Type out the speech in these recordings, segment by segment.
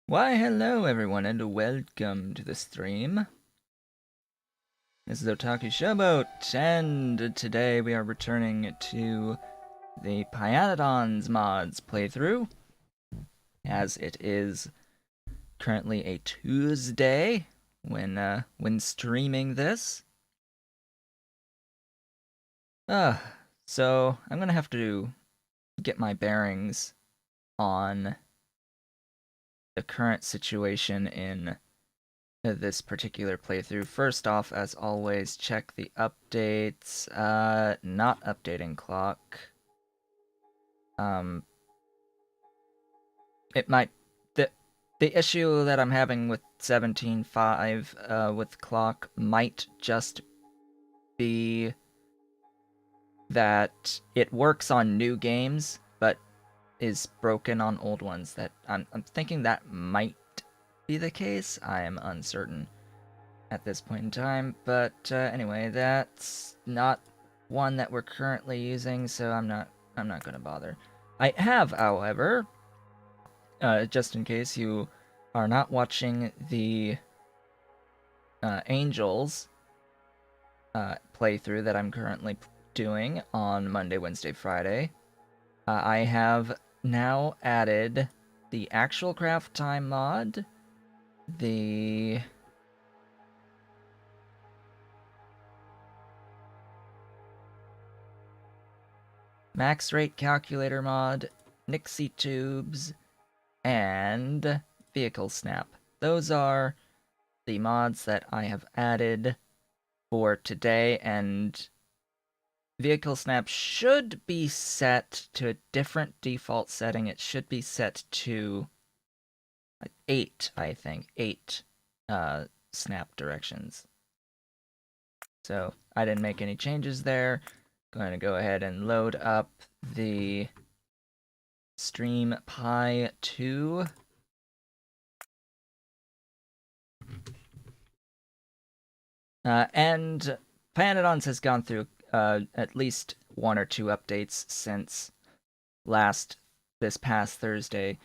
Why, hello everyone, and welcome to the stream. This is Otaku Showboat, and today we are returning to the Pyanodon's mods playthrough, as it is currently a Tuesday when streaming this. So I'm gonna have to get my bearings on the current situation in this particular playthrough. First off, as always, check the updates. Not updating clock. It might the issue that I'm having with 17.5 with clock might just be that it works on new games, but is broken on old ones. That I'm thinking that might be the case. I am uncertain at this point in time, but anyway, that's not one that we're currently using, so I'm not gonna bother. I have, however, just in case you are not watching the Angels playthrough that I'm currently doing on Monday, Wednesday, Friday, I have now added the actual craft time mod, the max rate calculator mod, Nixie tubes, and vehicle snap. Those are the mods that I have added for today, and vehicle snap should be set to a different default setting. It should be set to 8, I think. 8 snap directions. So I didn't make any changes there. Going to go ahead and load up the Stream Pi 2. And Pyanodons has gone through at least 1 or 2 updates since this past Thursday.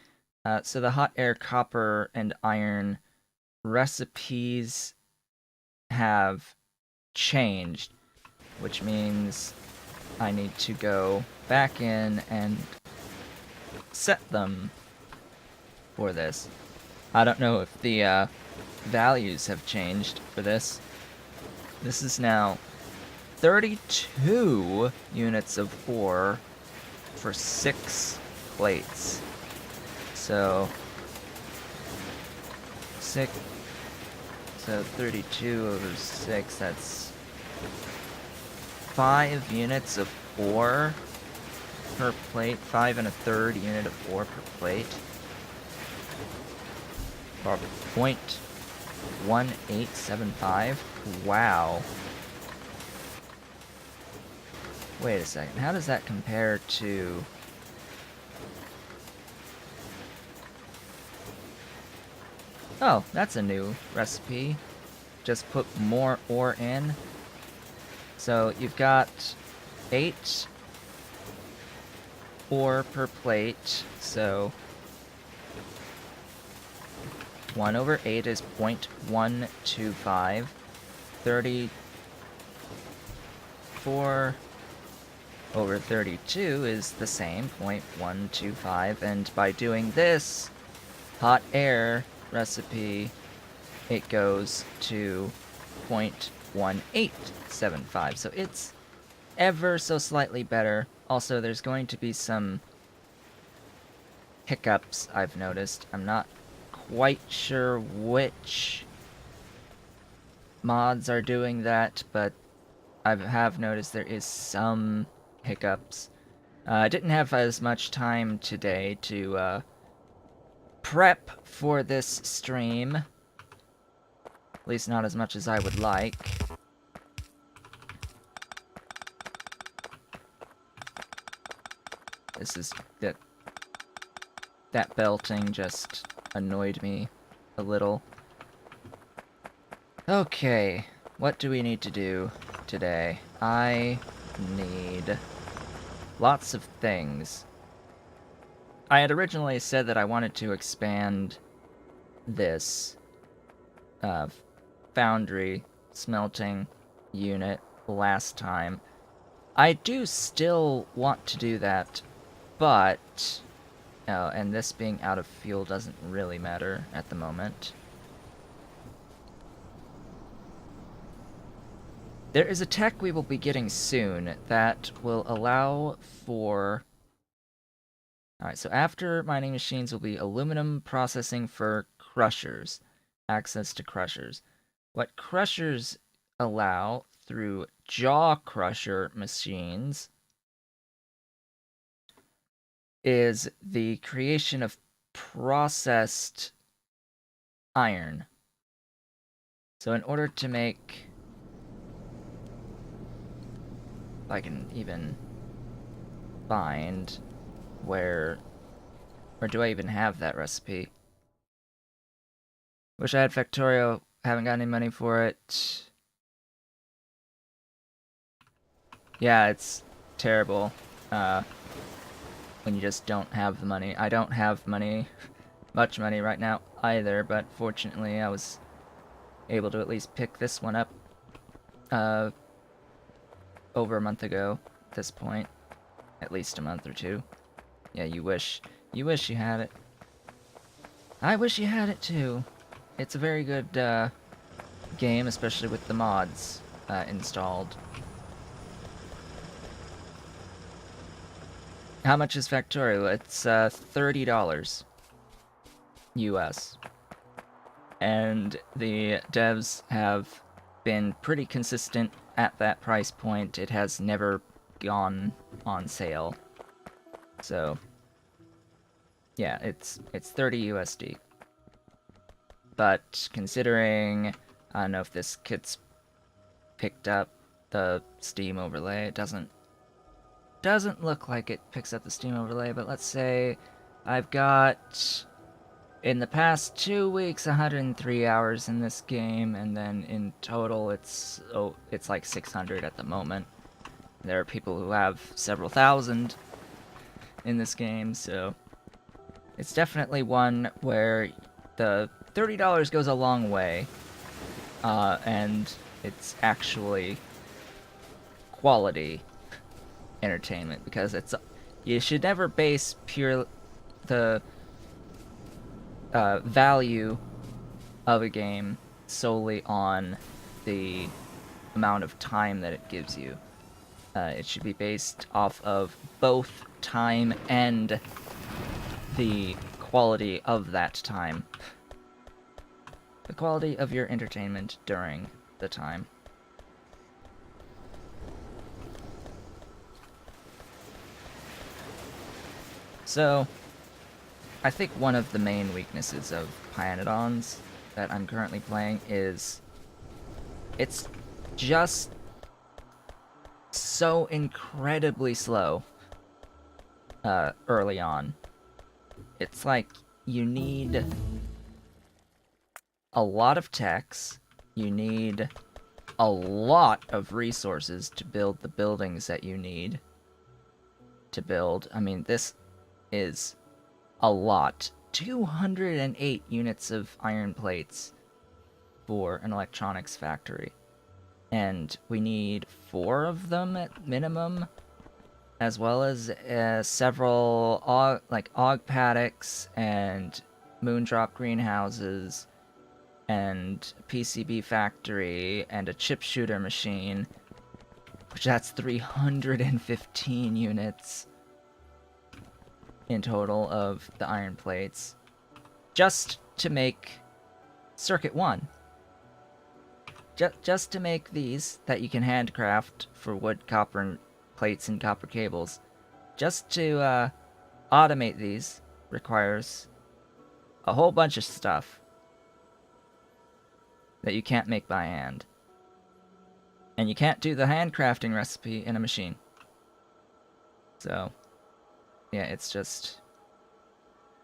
So the hot air, copper, and iron recipes have changed, which means I need to go back in and set them for this. I don't know if the values have changed for this. This is now 32 units of ore for 6 plates. So 32 over 6, that's 5 units of ore per plate, 5 1/3 unit of ore per plate. Or 0.1875. Wow. Wait a second, how does that compare to... Oh, that's a new recipe. Just put more ore in. So you've got 8 ore per plate, so 1 over 8 is 0.125. 34 over 32 is the same, 0.125, and by doing this hot air recipe, it goes to 0.1875. So it's ever so slightly better. Also, there's going to be some hiccups I've noticed. I'm not quite sure which mods are doing that, but I have noticed there is some hiccups. I didn't have as much time today to prep for this stream. At least not as much as I would like. This is... That belting just annoyed me a little. Okay, what do we need to do today? I need lots of things. I had originally said that I wanted to expand this foundry smelting unit last time. I do still want to do that, but... Oh, and this being out of fuel doesn't really matter at the moment. There is a tech we will be getting soon that will allow for... Alright, so after mining machines will be aluminum processing for crushers. Access to crushers. What crushers allow through jaw crusher machines is the creation of processed iron. So in order to make... If I can even find where... Or do I even have that recipe? Wish I had Factorio. Haven't got any money for it. Yeah, it's terrible. When you just don't have the money. I don't have money, much money right now either, but fortunately I was able to at least pick this one up over a month ago at this point. At least a month or two. Yeah, you wish you had it. I wish you had it too. It's a very good game, especially with the mods installed. How much is Factorio? It's $30 US. And the devs have been pretty consistent at that price point. It has never gone on sale. So yeah, it's 30 USD. But considering, I don't know if this kit's picked up the Steam overlay, it doesn't look like it picks up the Steam overlay, but let's say I've got, in the past 2 weeks, 103 hours in this game, and then in total it's like 600 at the moment. There are people who have several thousand in this game, so it's definitely one where the $30 goes a long way, and it's actually quality entertainment, because you should never base the value of a game solely on the amount of time that it gives you. It should be based off of both time and the quality of that time. The quality of your entertainment during the time. So, I think one of the main weaknesses of Pyanodons that I'm currently playing is it's just so incredibly slow early on. It's like you need a lot of techs, you need a lot of resources to build the buildings that you need to build. I mean, this is a lot. 208 units of iron plates for an electronics factory. And we need 4 of them at minimum, as well as several og paddocks and moondrop greenhouses and a PCB factory and a chip shooter machine, which that's 315 units in total of the iron plates, just to make Circuit 1. Just to make these that you can handcraft for wood, copper, and plates and copper cables. Just to automate these requires a whole bunch of stuff that you can't make by hand. And you can't do the handcrafting recipe in a machine. So, yeah, it's just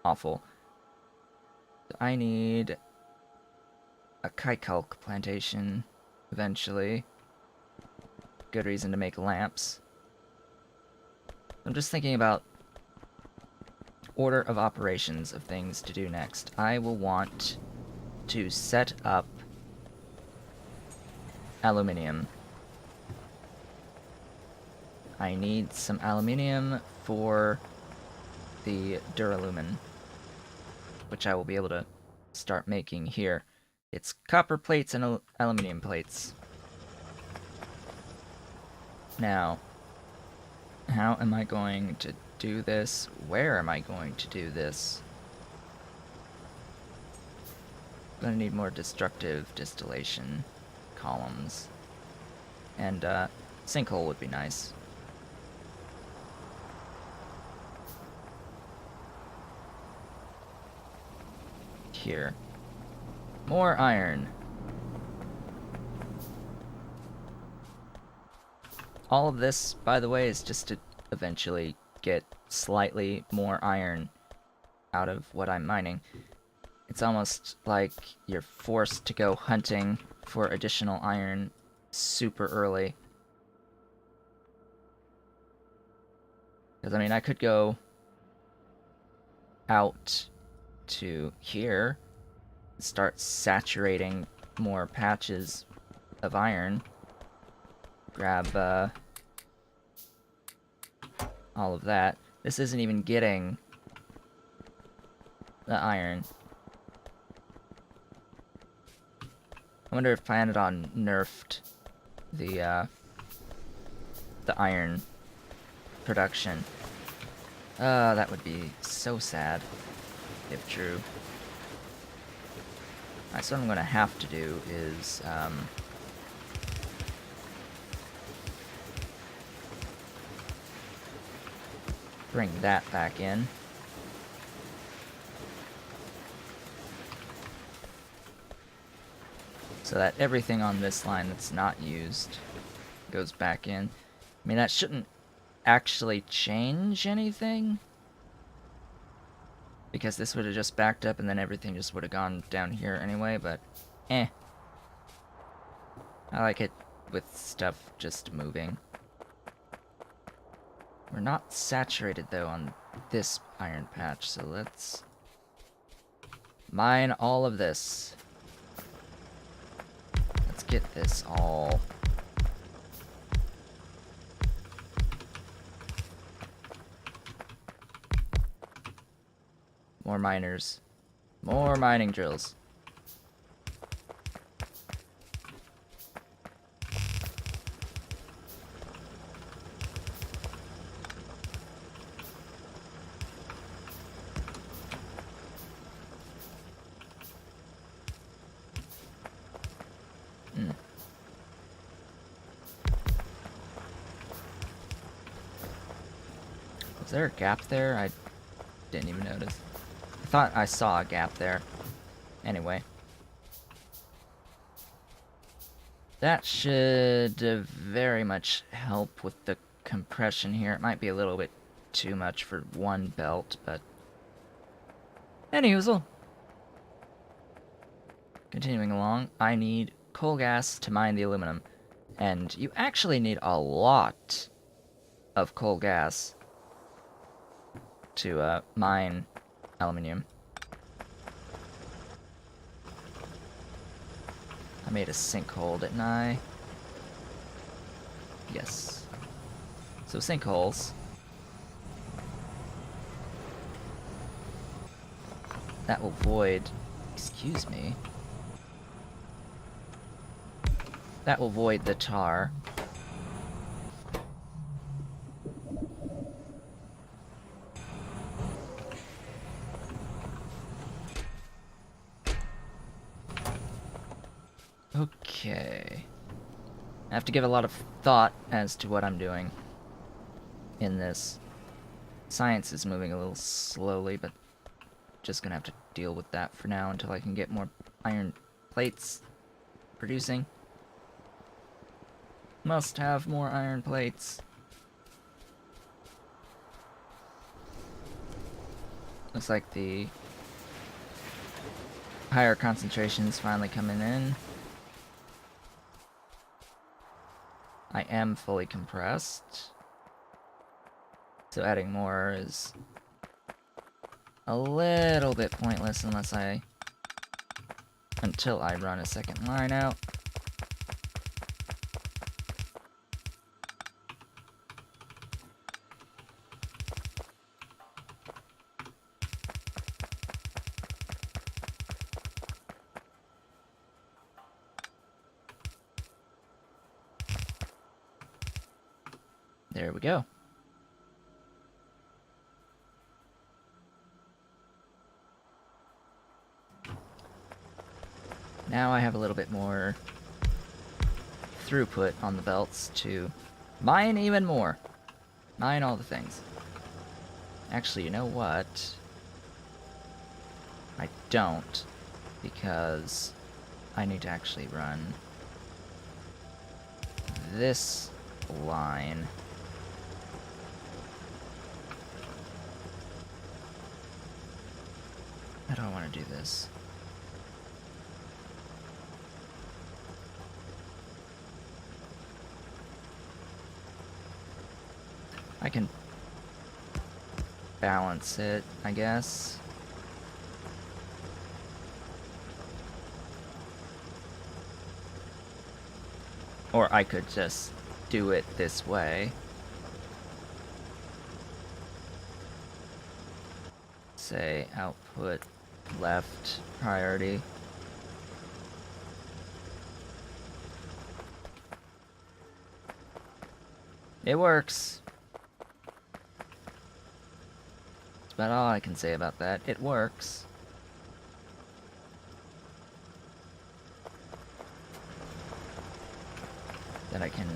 awful. I need a kaikalk plantation eventually. Good reason to make lamps. I'm just thinking about order of operations of things to do next. I will want to set up aluminium. I need some aluminium for the duralumin, which I will be able to start making here. It's copper plates and aluminium plates. Now, how am I going to do this? Where am I going to do this? I'm gonna need more destructive distillation columns. And, sinkhole would be nice. Here. More iron. All of this, by the way, is just to eventually get slightly more iron out of what I'm mining. It's almost like you're forced to go hunting for additional iron super early. Because, I mean, I could go out to here, start saturating more patches of iron, grab all of that. This isn't even getting the iron. I wonder if Pyanodon nerfed the iron production. That would be so sad if true. Alright, so what I'm gonna have to do is bring that back in. So that everything on this line that's not used goes back in. I mean, that shouldn't actually change anything, because this would have just backed up and then everything just would have gone down here anyway, but I like it with stuff just moving. We're not saturated though on this iron patch, so let's mine all of this. Let's get this all. More miners. More mining drills. Was there a gap there? I didn't even notice. I thought I saw a gap there. Anyway. That should very much help with the compression here. It might be a little bit too much for one belt, but anyhoozle. Continuing along, I need coal gas to mine the aluminum. And you actually need a lot of coal gas to mine aluminium. I made a sinkhole, didn't I? Yes. So sinkholes. That will void... Excuse me. That will void the tar. Okay. I have to give a lot of thought as to what I'm doing in this. Science is moving a little slowly, but just gonna have to deal with that for now until I can get more iron plates producing. Must have more iron plates. Looks like the higher concentration is finally coming in. I am fully compressed, so adding more is a little bit pointless unless I until I run a second line out. There we go. Now I have a little bit more throughput on the belts to mine even more. Mine all the things. Actually, you know what? I don't, because I need to actually run this line. How do I want to do this? I can balance it, I guess. Or I could just do it this way. Say output left priority. It works. That's about all I can say about that. It works. Then I can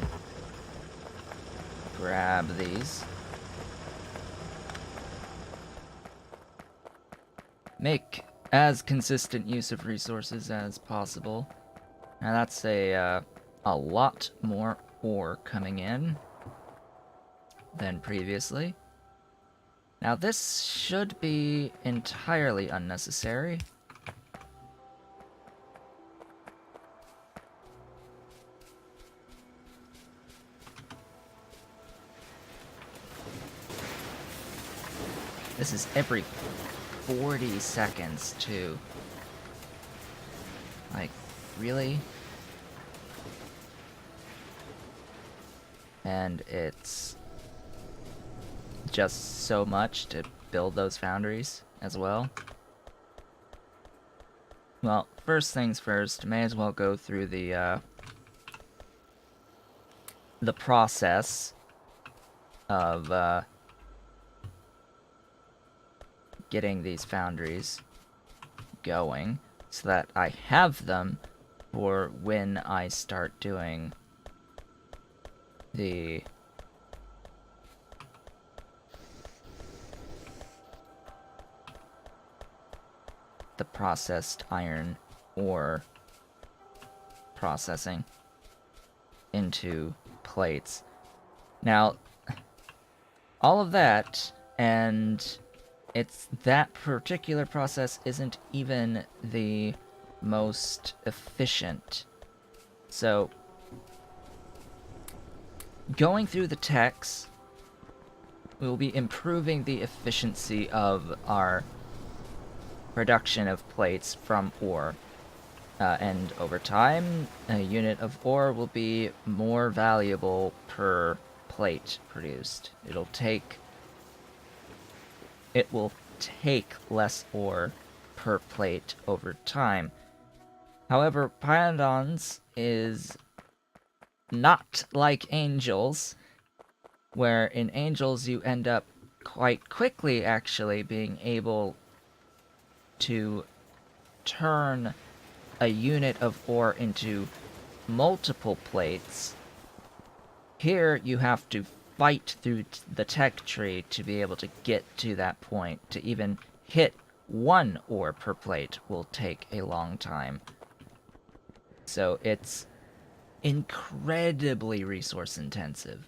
grab these. Make as consistent use of resources as possible. Now that's a lot more ore coming in than previously. Now this should be entirely unnecessary. This is every 40 seconds, too. Like, really? And it's just so much to build those foundries as well. Well, first things first, may as well go through the process of getting these foundries going so that I have them for when I start doing the processed iron ore processing into plates. Now, all of that, and that particular process isn't even the most efficient. So, going through the techs, we will be improving the efficiency of our production of plates from ore. And over time, a unit of ore will be more valuable per plate produced. It will take less ore per plate over time. However, Pyanodons is not like angels, where in angels you end up quite quickly actually being able to turn a unit of ore into multiple plates. Here you have to fight through the tech tree to be able to get to that point. To even hit one ore per plate will take a long time. So it's incredibly resource intensive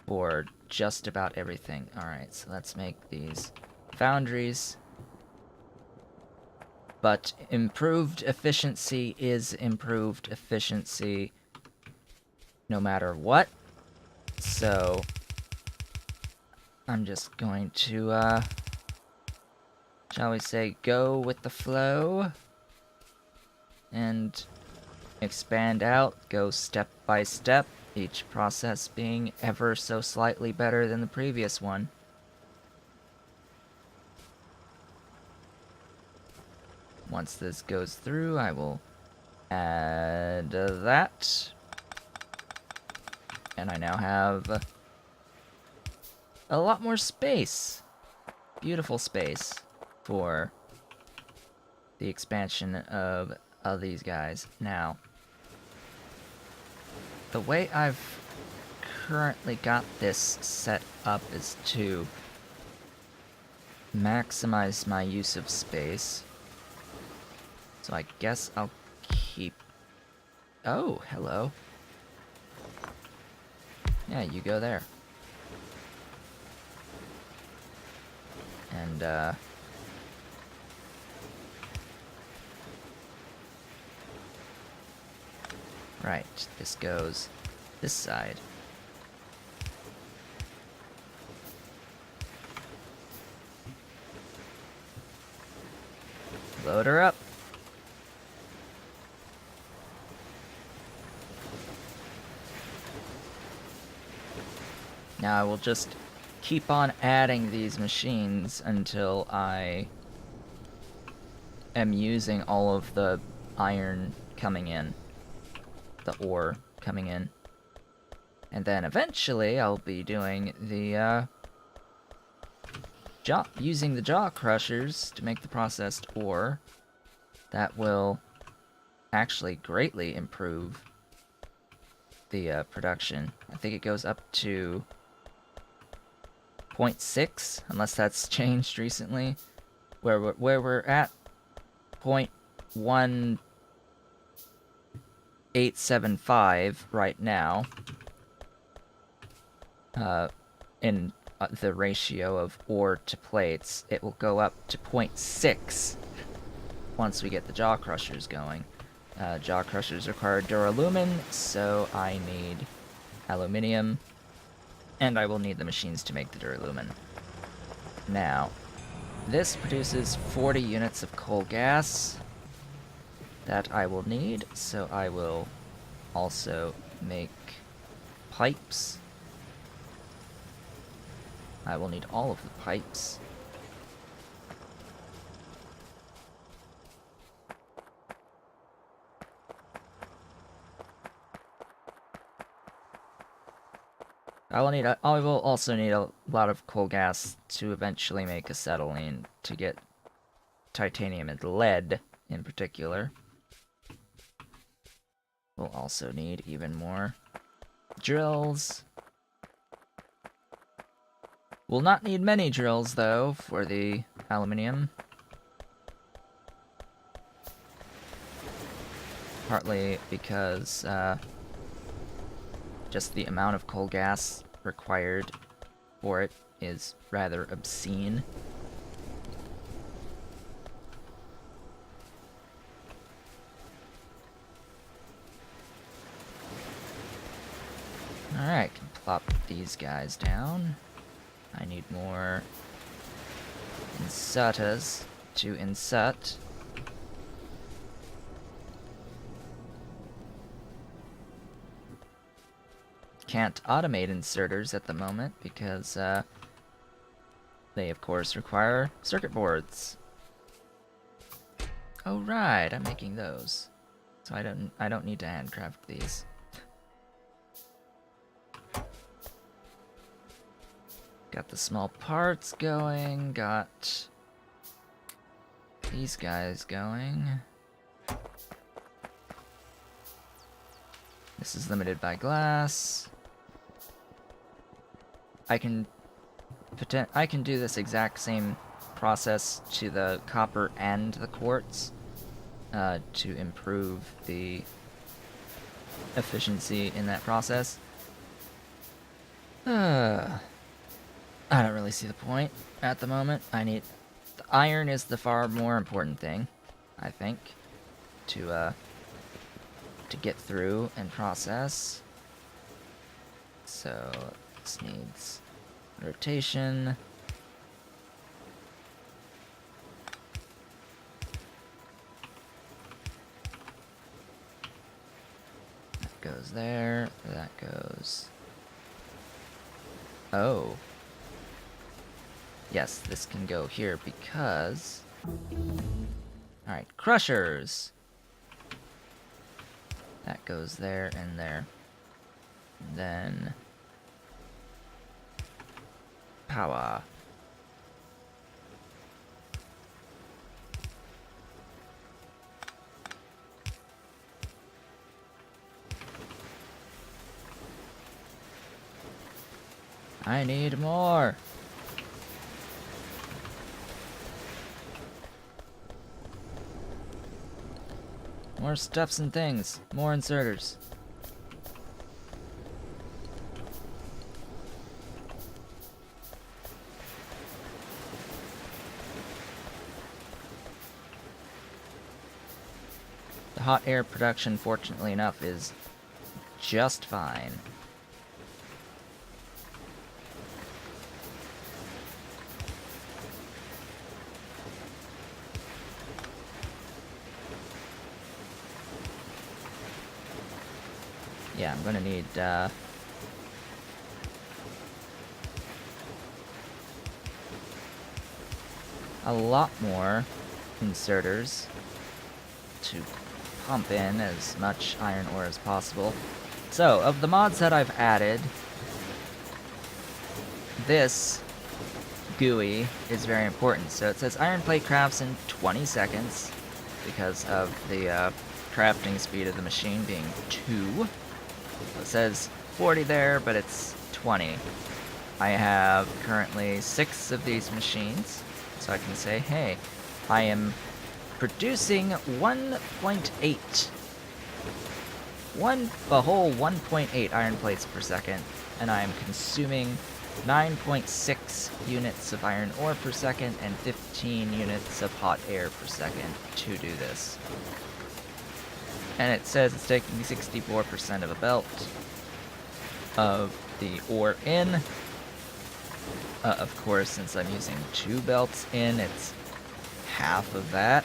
for just about everything. Alright, so let's make these foundries. But improved efficiency is improved efficiency no matter what. So I'm just going to, shall we say, go with the flow. and expand out, go step by step, each process being ever so slightly better than the previous one. Once this goes through, I will add that. And I now have a lot more space. Beautiful space for the expansion of these guys. Now, the way I've currently got this set up is to maximize my use of space. So I guess I'll keep... Oh, hello. Yeah, you go there. And, right, this goes this side. Load her up. Now I will just keep on adding these machines until I am using all of the iron coming in, the ore coming in. And then eventually I'll be doing the using the jaw crushers to make the processed ore. That will actually greatly improve the production. I think it goes up to 0.6, unless that's changed recently. Where we're at 0.1875 right now. In the ratio of ore to plates, it will go up to 0.6 once we get the jaw crushers going. Jaw crushers require duralumin, so I need aluminium, and I will need the machines to make the duralumin. Now, this produces 40 units of coal gas that I will need, so I will also make pipes. I will need all of the pipes. I will also need a lot of coal gas to eventually make acetylene to get titanium and lead in particular. We'll also need even more drills. We'll not need many drills, though, for the aluminium. Partly because just the amount of coal gas required for it is rather obscene. Alright, can plop these guys down. I need more inserters to insert. Can't automate inserters at the moment because they of course require circuit boards. Oh right, I'm making those. So I don't need to handcraft these. Got the small parts going, got these guys going. This is limited by glass. I can do this exact same process to the copper and the quartz to improve the efficiency in that process. I don't really see the point at the moment. The iron is the far more important thing, I think, to get through and process. So this needs rotation. That goes there. That goes... Oh. Yes, this can go here because... Alright, crushers! That goes there and there. Then... Power. I need more! More stuffs and things. More inserters. The hot air production, fortunately enough, is just fine. Yeah, I'm gonna need, a lot more inserters to pump in as much iron ore as possible. So, of the mods that I've added, this GUI is very important. So it says iron plate crafts in 20 seconds because of the crafting speed of the machine being 2. It says 40 there, but it's 20. I have currently 6 of these machines, so I can say, hey, I am producing 1.8. A whole 1.8 iron plates per second, and I am consuming 9.6 units of iron ore per second and 15 units of hot air per second to do this. And it says it's taking 64% of a belt of the ore in. Of course, since I'm using 2 belts in, it's half of that.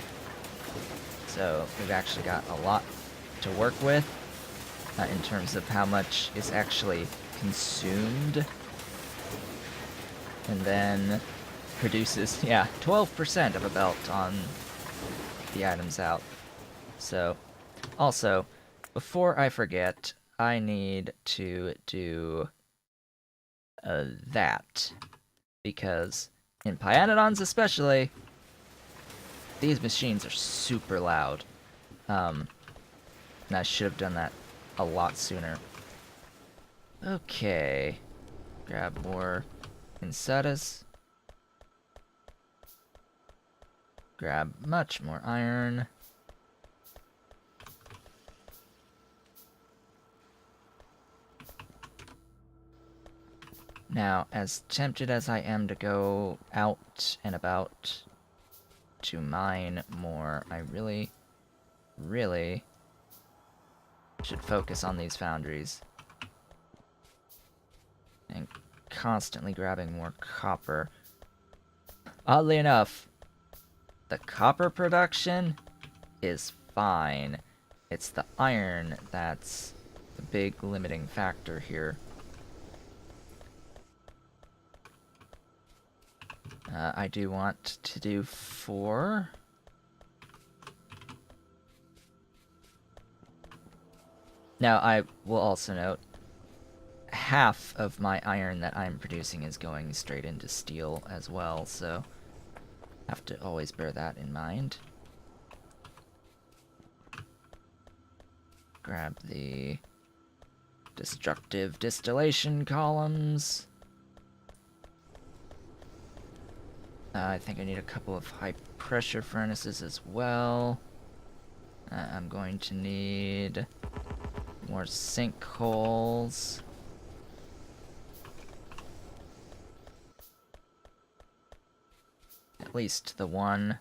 So we've actually got a lot to work with in terms of how much is actually consumed. And then produces, yeah, 12% of a belt on the items out. So, also, before I forget, I need to do that. Because in Pyanodons especially, these machines are super loud. And I should have done that a lot sooner. Okay. Grab more inserters. Grab much more iron. Now, as tempted as I am to go out and about to mine more, I really, really should focus on these foundries. And constantly grabbing more copper. Oddly enough, the copper production is fine. It's the iron that's the big limiting factor here. I do want to do 4. Now, I will also note, half of my iron that I'm producing is going straight into steel as well, so have to always bear that in mind. Grab the destructive distillation columns. I think I need a couple of high pressure furnaces as well. I'm going to need more sinkholes. At least the one.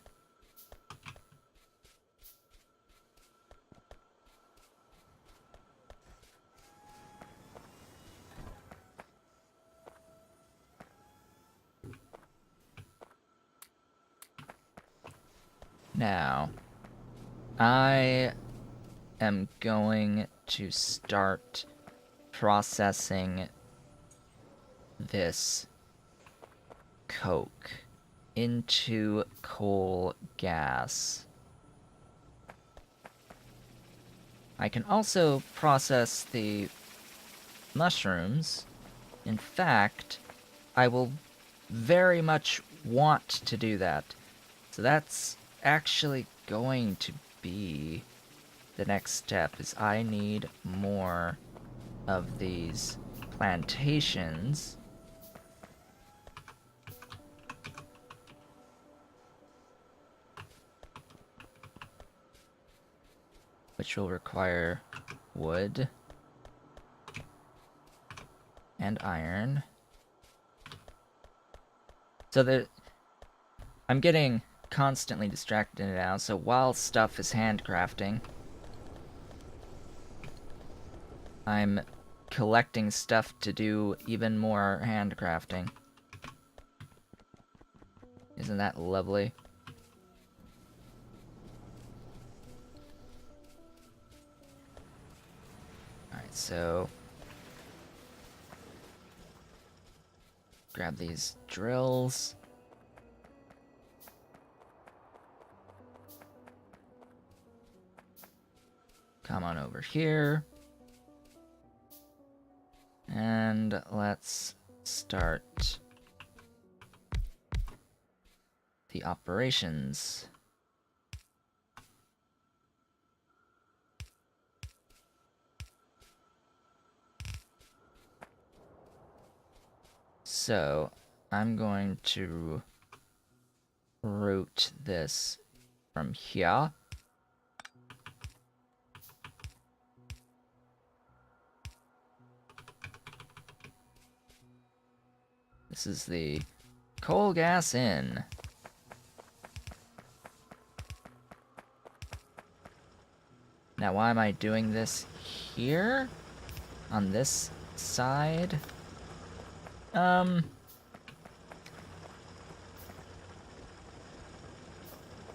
Now, I am going to start processing this coke into coal gas. I can also process the mushrooms. In fact, I will very much want to do that. So that's actually going to be the next step, is I need more of these plantations. Which will require wood and iron. So I'm getting constantly distracted now, so while stuff is handcrafting, I'm collecting stuff to do even more handcrafting. Isn't that lovely? Alright, so grab these drills. Come on over here. And let's start the operations. So, I'm going to route this from here. This is the coal gas in. Now, why am I doing this here? On this side?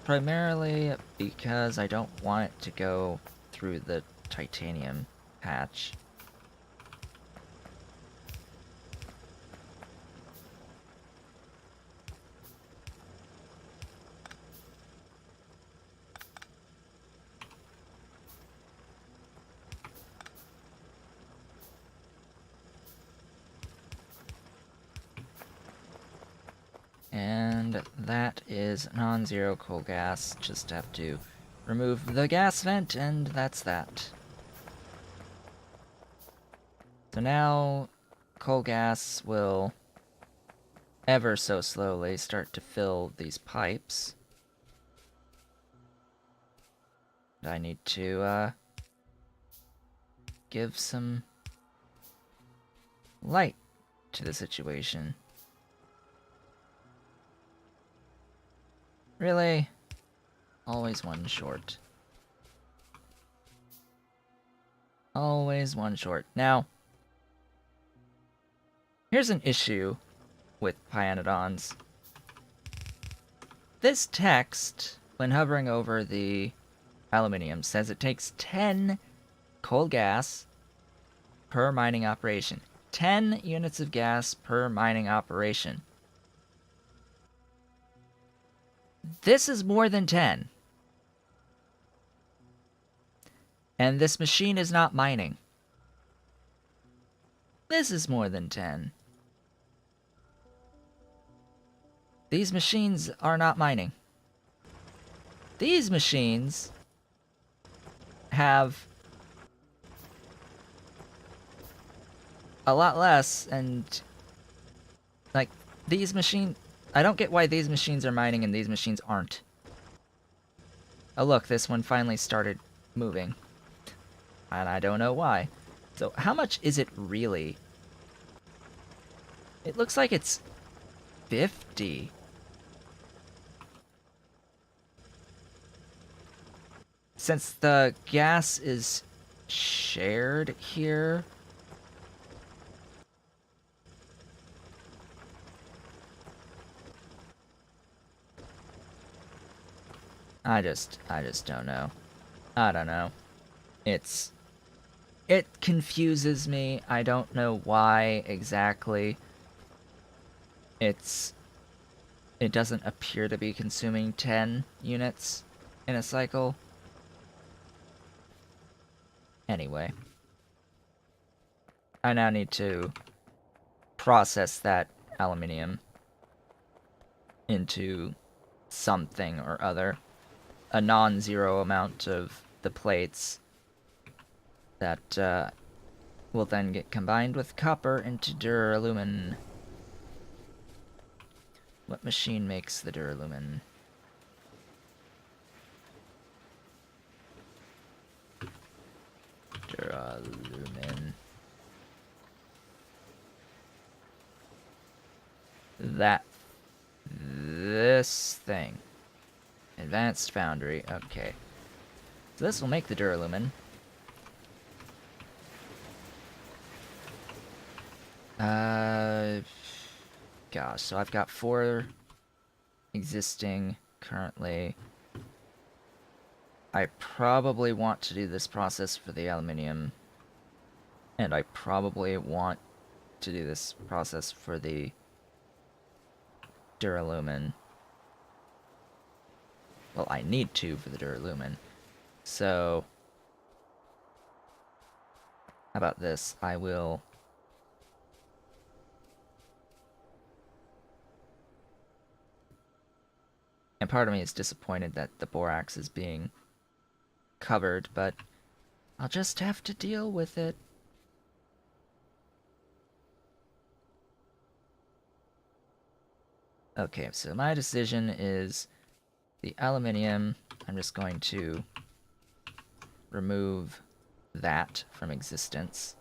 Primarily because I don't want it to go through the titanium patch. And that is non-zero coal gas. Just have to remove the gas vent, and that's that. So now, coal gas will ever so slowly start to fill these pipes. I need to, give some light to the situation. Really? Always one short. Always one short. Now, here's an issue with Pyanodons. This text, when hovering over the aluminium, says it takes 10 coal gas per mining operation. 10 units of gas per mining operation. This is more than 10. And this machine is not mining. This is more than 10. These machines are not mining. These machines have a lot less, and like these machines, I don't get why these machines are mining and these machines aren't. Oh look, this one finally started moving. And I don't know why. So how much is it really? It looks like it's 50. Since the gas is shared here, I just don't know. I don't know. It's It confuses me. I don't know why exactly. It doesn't appear to be consuming 10 units in a cycle. Anyway, I now need to process that aluminium into something or other. A non-zero amount of the plates that will then get combined with copper into duralumin. What machine makes the duralumin? Duralumin. This thing. Advanced Foundry. Okay. So this will make the duralumin. Gosh, so I've got 4 existing currently. I probably want to do this process for the aluminium. And I probably want to do this process for the duralumin. Well, I need to for the duralumin. So, how about this? I will... And part of me is disappointed that the borax is being covered, but I'll just have to deal with it. Okay, so my decision is the aluminium. I'm just going to remove that from existence.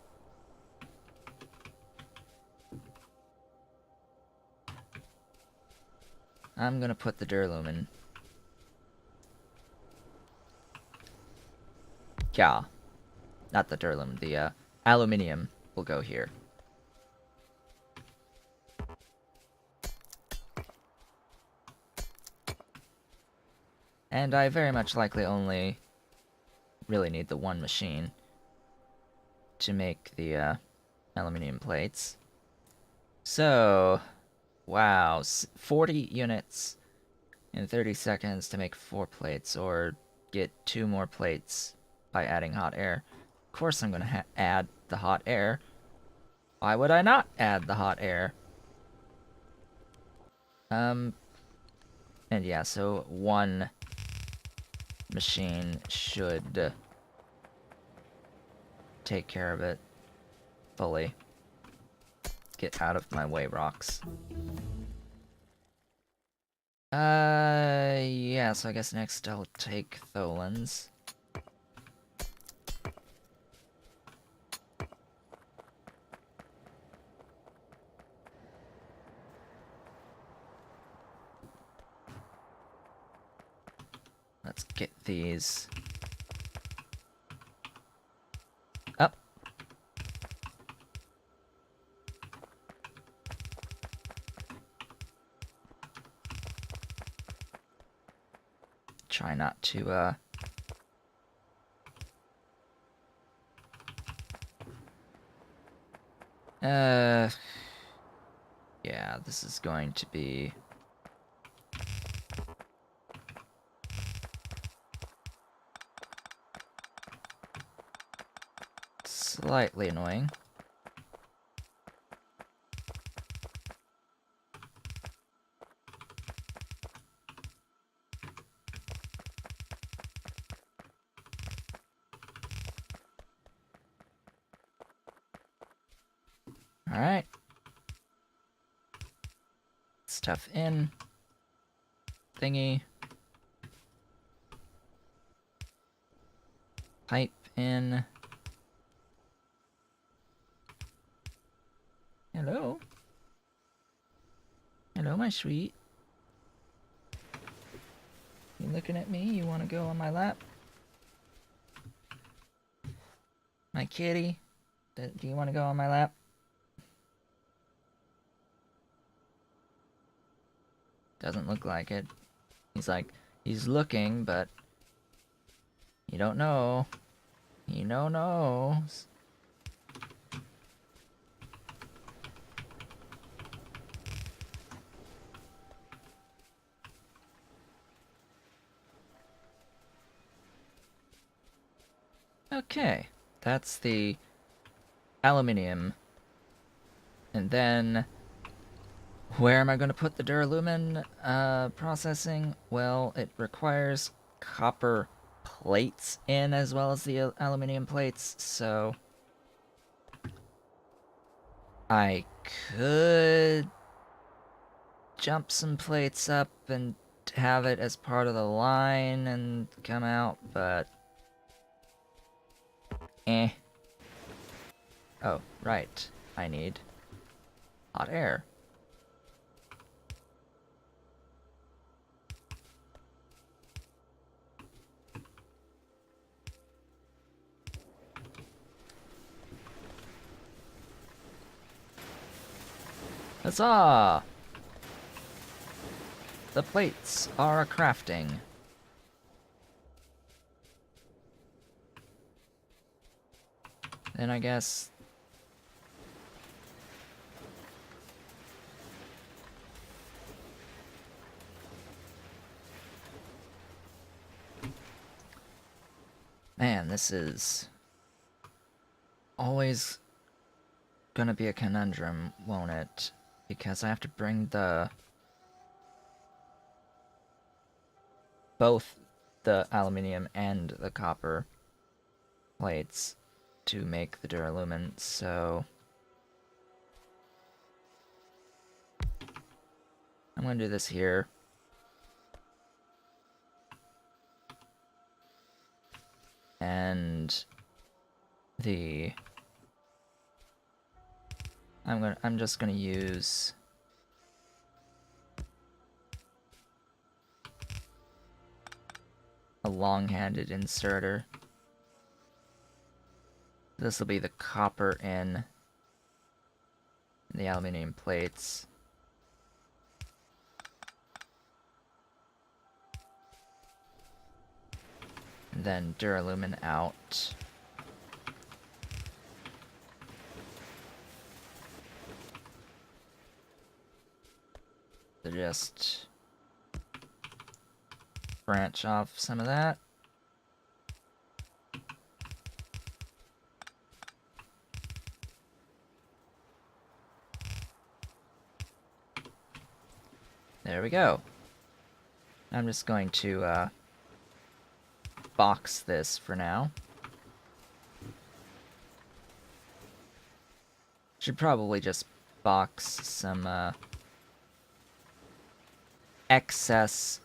I'm gonna put the duralumin. Yeah. Not the duralumin, the aluminium will go here. And I very much likely only really need the one machine to make the aluminium plates. So, wow, 40 units in 30 seconds to make 4 plates, or get 2 more plates by adding hot air. Of course I'm going to add the hot air. Why would I not add the hot air? And yeah, so 1 machine should take care of it fully. Get out of my way, rocks. Yeah, so I guess next I'll take Tholins. Let's get these up. Try not to, yeah, this is going to be slightly annoying. Alright. Stuff in. Thingy. Pipe in. Hello? Hello, my sweet. You looking at me? You want to go on my lap? My kitty? Do you want to go on my lap? Doesn't look like it. He's looking, but you don't know. You don't know. Okay, that's the aluminium. And then, where am I going to put the duralumin processing? Well, it requires copper plates in as well as the aluminium plates, so I could jump some plates up and have it as part of the line and come out, but eh. Oh, right. I need hot air. Huzzah! The plates are crafting. Then I guess... Man, this is always gonna be a conundrum, won't it? Because I have to bring both the aluminium and the copper plates to make the duralumin, so I'm gonna do this here. And I'm just gonna use a long-handed inserter. This will be the copper in the aluminium plates. And then duralumin out. So just branch off some of that. There we go. I'm just going to box this for now. Should probably just box some excess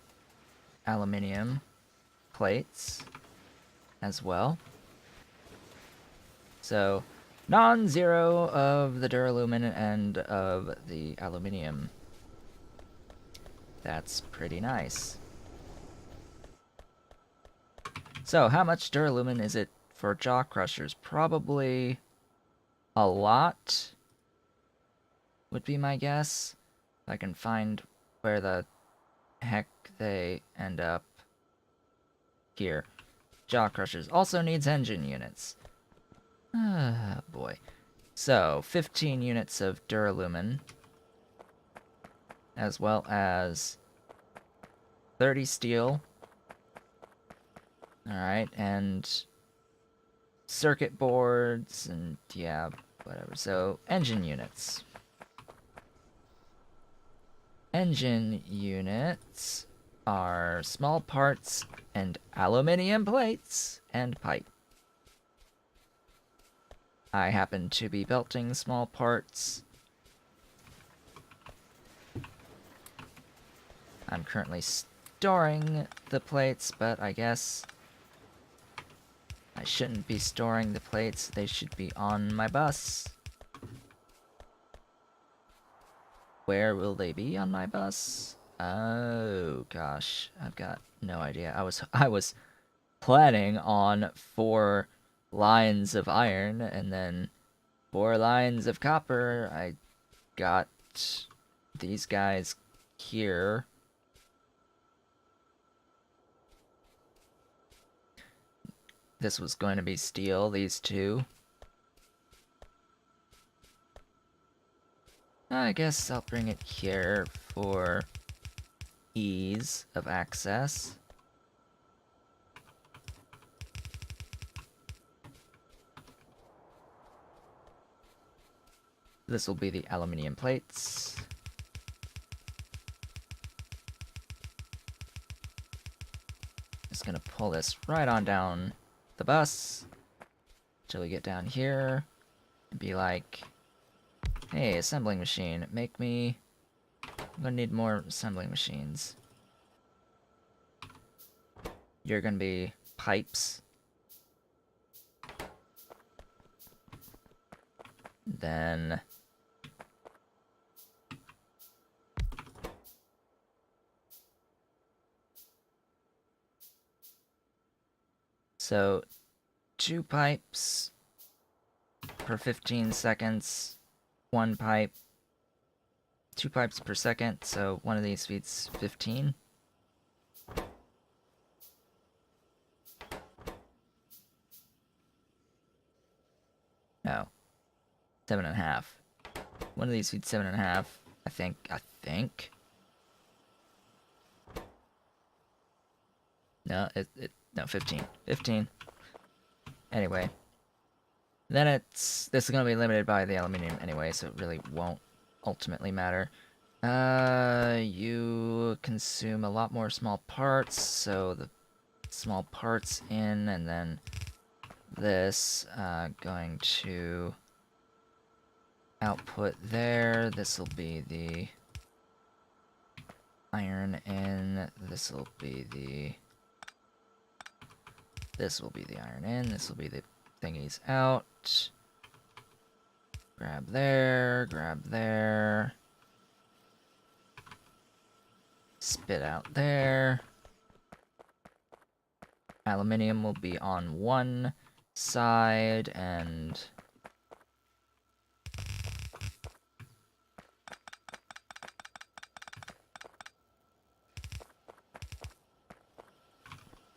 aluminium plates as well. So, non-zero of the duralumin and of the aluminium. That's pretty nice. So, how much duralumin is it for jaw crushers? Probably a lot, would be my guess. If I can find where the heck they end up. Here. Jaw crushers. Also needs engine units. Ah, boy. So, 15 units of duralumin, as well as 30 steel. Alright, and circuit boards, and yeah, whatever. So, engine units. Engine units are small parts and aluminium plates and pipe. I happen to be belting small parts. I'm currently storing the plates, but I guess I shouldn't be storing the plates. They should be on my bus. Where will they be on my bus? Oh gosh, I've got no idea. I was planning on 4 lines of iron and then 4 lines of copper. I got these guys here. This was going to be steel, these two. I guess I'll bring it here for ease of access. This will be the aluminium plates. Just gonna pull this right on down the bus till we get down here and be like, hey, assembling machine, make me... I'm gonna need more assembling machines. You're gonna be pipes. Then... So, 2 pipes per 15 seconds, 1 pipe, 2 pipes per second, so one of these feeds 15. No. 7.5. One of these feeds 7.5. I think. No, no, 15. 15. Anyway. Then this is gonna be limited by the aluminium anyway, so it really won't ultimately matter. You consume a lot more small parts, so the small parts in, and then this, going to output there. This will be the iron in, this will be the iron in, this will be the thingies out. Grab there. Spit out there. Aluminium will be on one side, and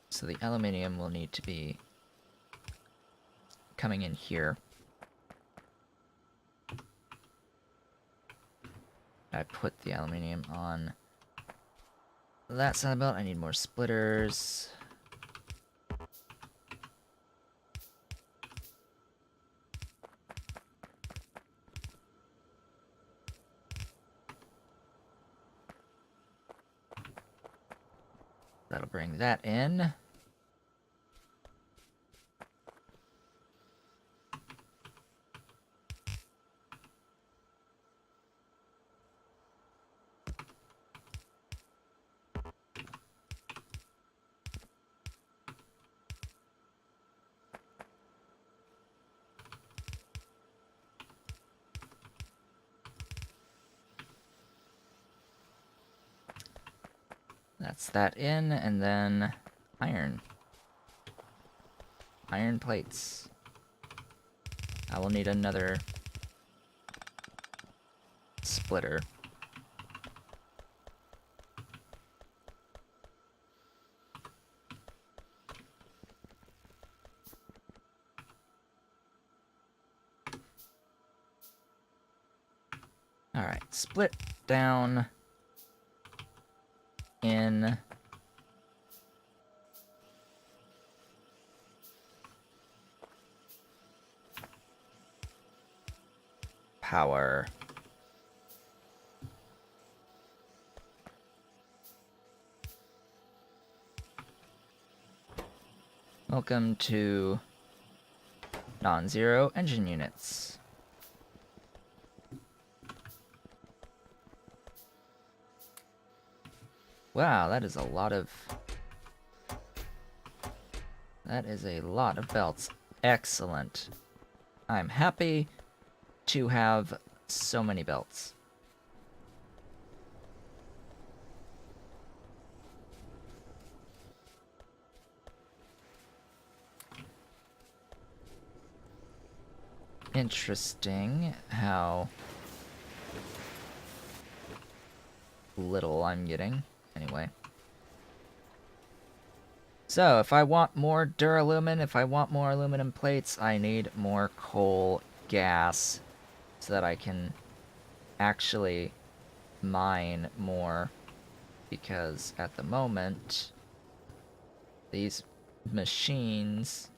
so the aluminium will need to be coming in here. I put the aluminium on that side of the belt. I need more splitters. That'll bring that in. That's that in, and then iron. Iron plates. I will need another splitter. Alright, split down in power. Welcome to non-zero engine units. Wow, that is a lot of belts. Excellent. I'm happy to have so many belts. Interesting how little I'm getting. Anyway. So, if I want more duralumin, if I want more aluminum plates, I need more coal gas so that I can actually mine more. Because at the moment, these machines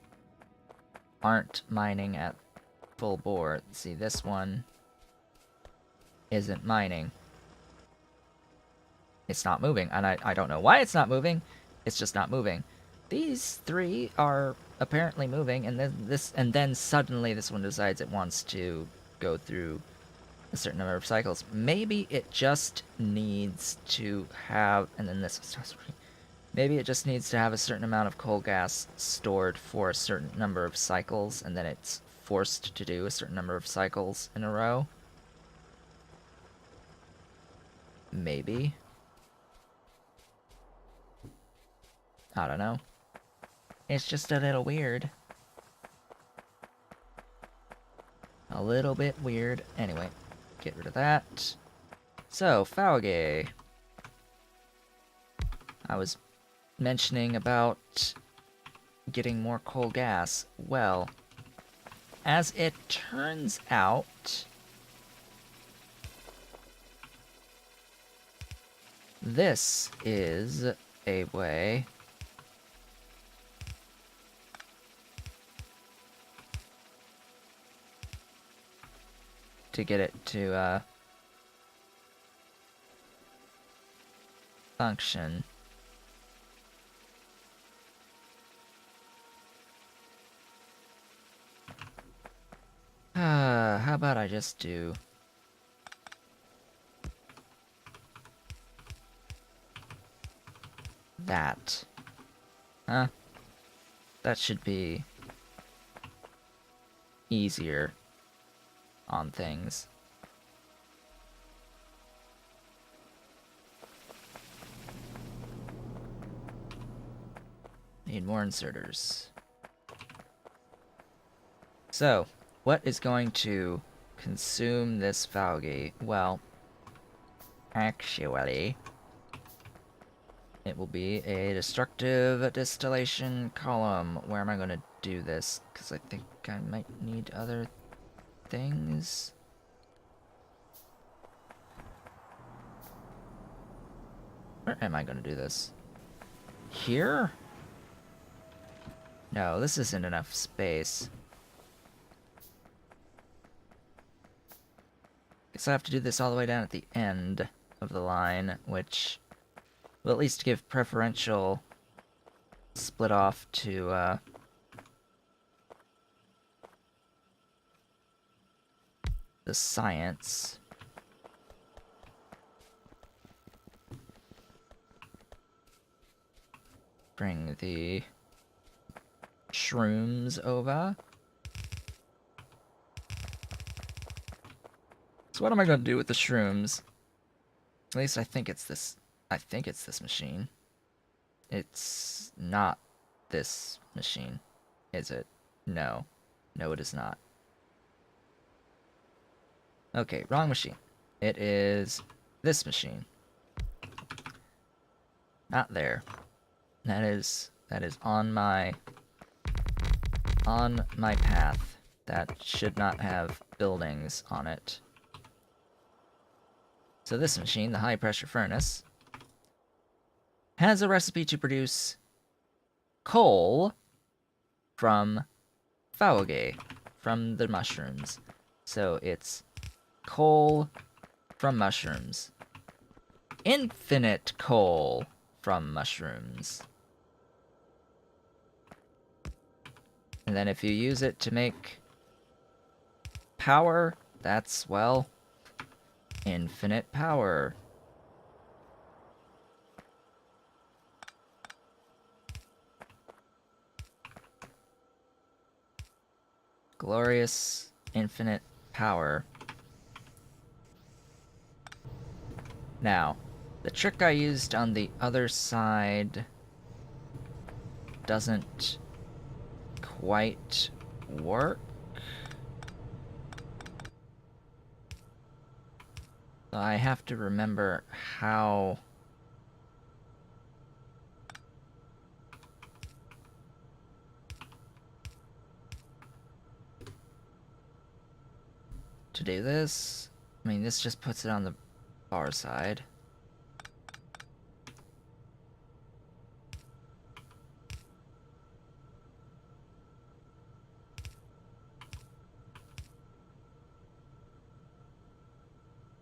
aren't mining at full bore. See, this one isn't mining. It's not moving, and I don't know why it's not moving. It's just not moving. These three are apparently moving, and then suddenly this one decides it wants to go through a certain number of cycles. Maybe it just needs to have, and then this is just, maybe it just needs to have a certain amount of coal gas stored for a certain number of cycles, and then it's forced to do a certain number of cycles in a row. Maybe. I don't know. It's just a little weird. A little bit weird. Anyway, get rid of that. So, Fauge. I was mentioning about getting more coal gas. Well, as it turns out, this is a way to get it to function. How about I just do that? Huh? That should be easier on things. Need more inserters. So, what is going to consume this Fauge? Well, actually, it will be a destructive distillation column. Where am I going to do this? Because I think I might need other things. Where am I going to do this? Here? No, this isn't enough space. Guess I have to do this all the way down at the end of the line, which will at least give preferential split off to the science. Bring the shrooms over. So what am I going to do with the shrooms? At least I think it's this. I think it's this machine. It's not this machine, is it? No. No, it is not. Okay, wrong machine. It is this machine. Not there. That is on my path. That should not have buildings on it. So this machine, the high pressure furnace, has a recipe to produce coal from Fauge, from the mushrooms. So it's coal from mushrooms. Infinite coal from mushrooms. And then if you use it to make power, that's, well, infinite power. Glorious infinite power. Now, the trick I used on the other side doesn't quite work. I have to remember how to do this. I mean, this just puts it on the far side.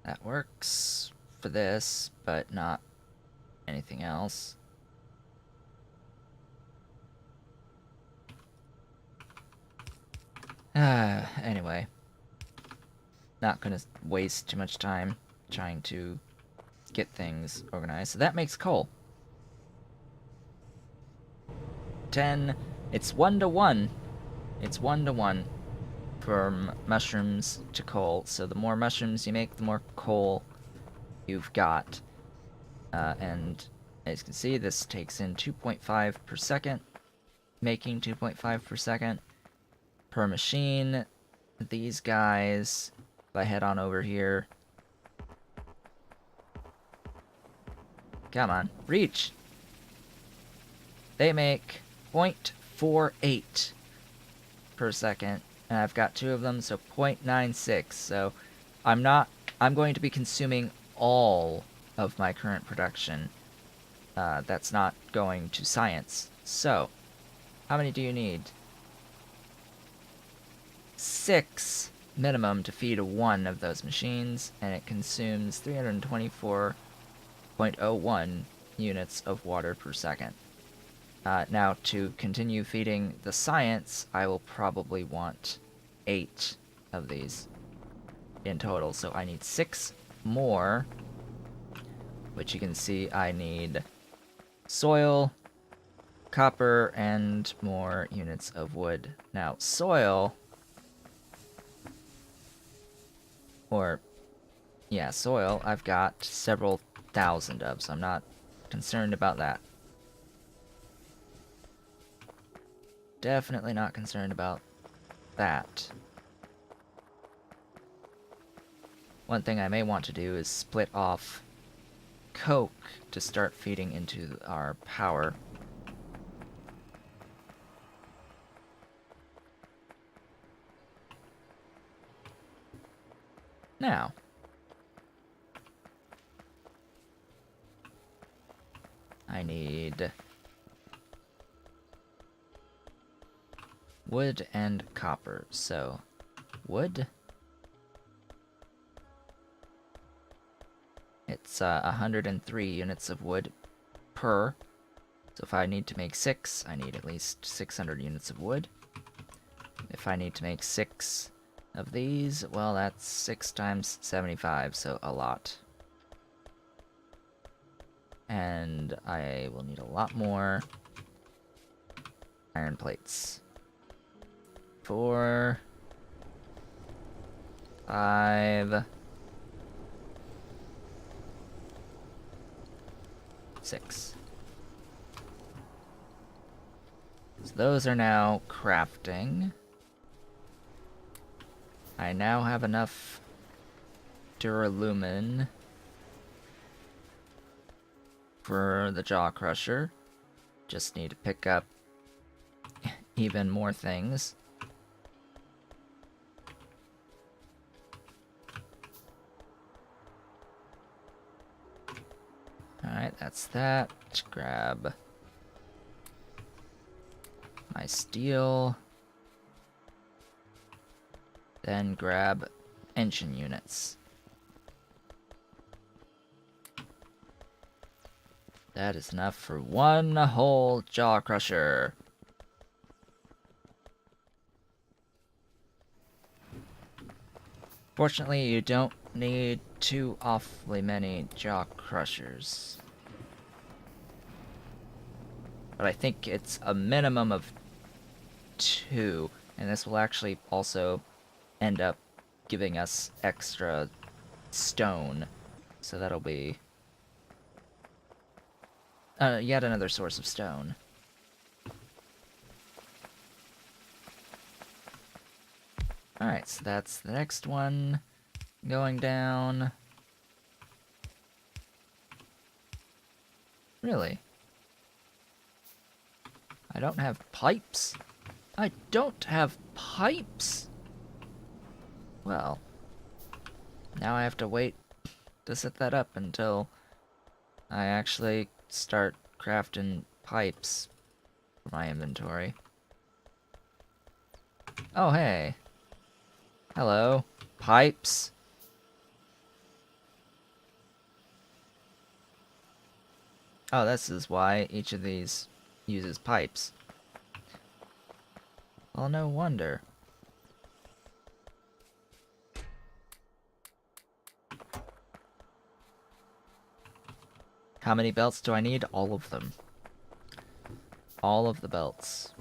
That works for this, but not anything else. Anyway. Not gonna waste too much time trying to get things organized. So that makes coal. 10. It's 1-to-1. It's 1-to-1 from mushrooms to coal. So the more mushrooms you make, the more coal you've got. And as you can see, this takes in 2.5 per second, making 2.5 per second per machine. These guys, if I head on over here, come on, reach. They make 0.48 per second, and I've got 2 of them, so 0.96. So I'm going to be consuming all of my current production. That's not going to science. So, how many do you need? 6 minimum to feed 1 of those machines, and it consumes 324.01 units of water per second. Now, to continue feeding the science, I will probably want 8 of these in total. So I need 6 more, which you can see I need soil, copper, and more units of wood. Now, soil, soil, I've got several thousand of, so I'm not concerned about that. Definitely not concerned about that. One thing I may want to do is split off coke to start feeding into our power. Now, I need wood and copper. So, wood. It's 103 units of wood per. So if I need to make 6, I need at least 600 units of wood. If I need to make 6 of these, well, that's 6 times 75, so a lot. And I will need a lot more iron plates. 4, 5, 6. So those are now crafting. I now have enough duralumin for the jaw crusher. Just need to pick up even more things. Alright, that's that. Grab my steel. Then grab engine units. That is enough for 1 whole jaw crusher. Fortunately, you don't need too awfully many jaw crushers. But I think it's a minimum of 2, and this will actually also end up giving us extra stone. So that'll be yet another source of stone. Alright, so that's the next one going down. Really? I don't have pipes? I don't have pipes? Well, now I have to wait to set that up until I actually start crafting pipes for my inventory. Oh, hey. Hello. Pipes. Oh, this is why each of these uses pipes. Well, no wonder. How many belts do I need? All of them. All of the belts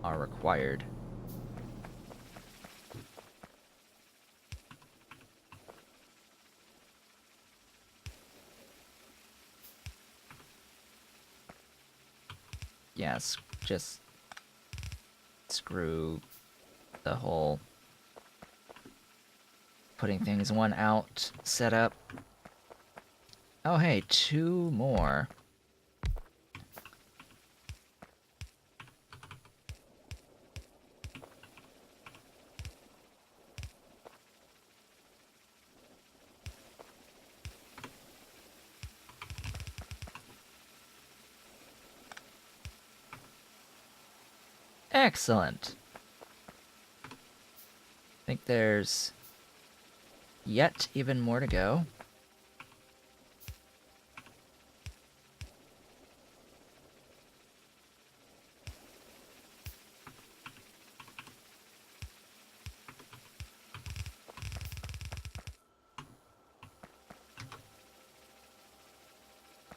are required. Yes, just screw the whole putting things one out setup. Oh hey, 2 more. Excellent. I think there's yet even more to go.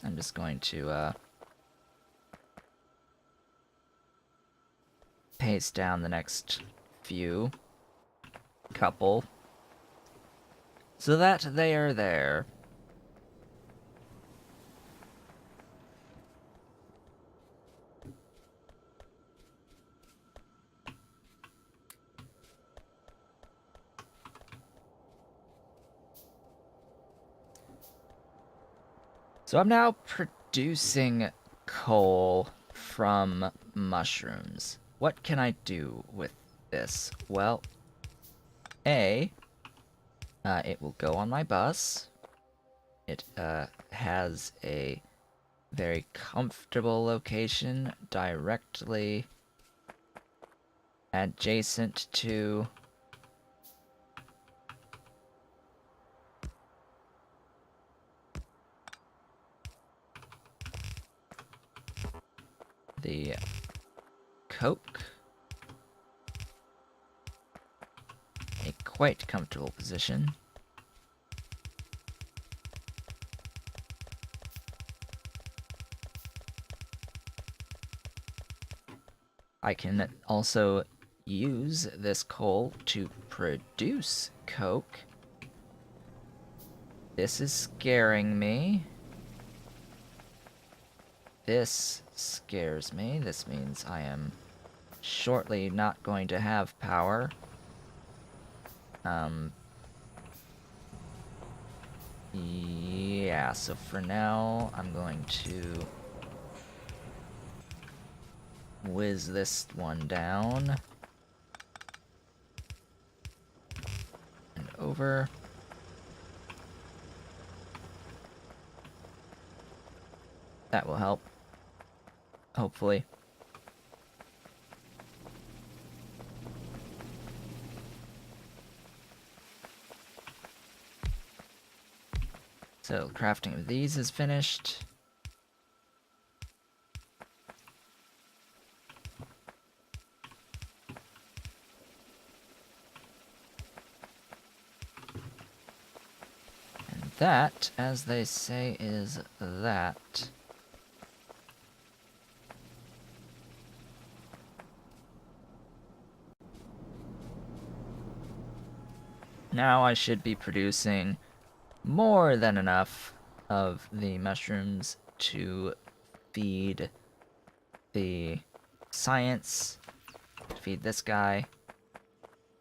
I'm just going to paste down the next couple so that they are there. So I'm now producing coal from mushrooms. What can I do with this? Well, it will go on my bus. It has a very comfortable location directly adjacent to the coke. A quite comfortable position. I can also use this coal to produce coke. This is scaring me. This scares me. This means I am shortly not going to have power. Yeah, so for now, I'm going to whiz this one down. And over. That will help. Hopefully. So, crafting of these is finished. And that, as they say, is that. Now I should be producing more than enough of the mushrooms to feed the science, to feed this guy.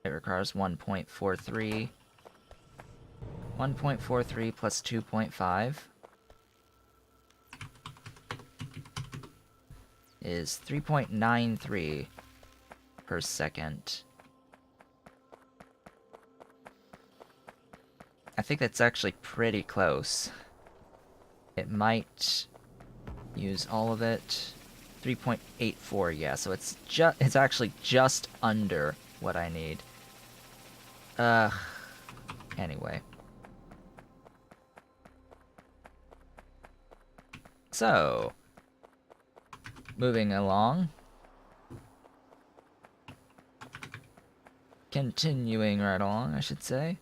It requires 1.43. 1.43 plus 2.5 is 3.93 per second. I think that's actually pretty close. It might use all of it. 3.84, yeah, so it's actually just under what I need. Anyway. So, moving along. Continuing right along, I should say.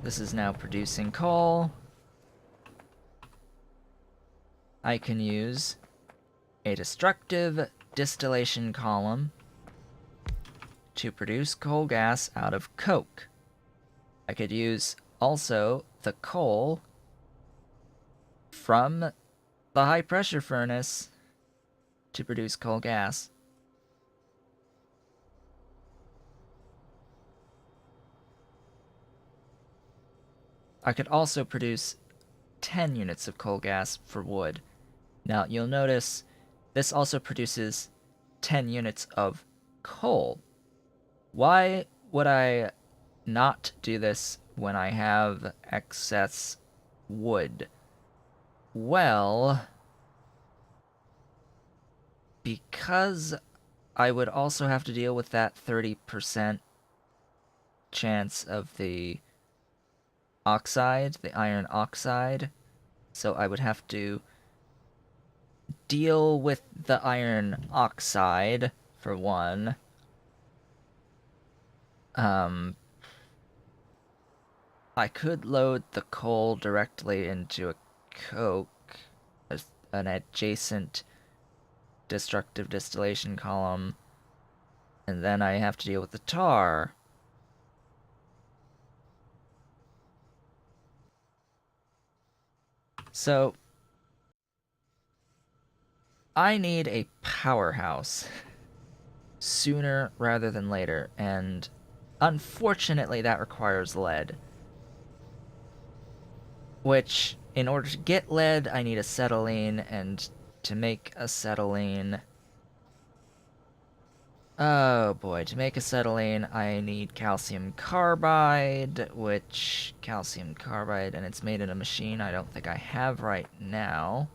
This is now producing coal. I can use a destructive distillation column to produce coal gas out of coke. I could use also the coal from the high pressure furnace to produce coal gas. I could also produce 10 units of coal gas for wood. Now, you'll notice this also produces 10 units of coal. Why would I not do this when I have excess wood? Well, because I would also have to deal with that 30% chance of the oxide, the iron oxide. So I would have to deal with the iron oxide, for one. I could load the coal directly into a coke, an adjacent destructive distillation column, and then I have to deal with the tar. So, I need a powerhouse sooner rather than later, and unfortunately that requires lead. Which, in order to get lead, I need acetylene, and to make acetylene... Oh boy, to make acetylene, I need calcium carbide, which... Calcium carbide, and it's made in a machine I don't think I have right now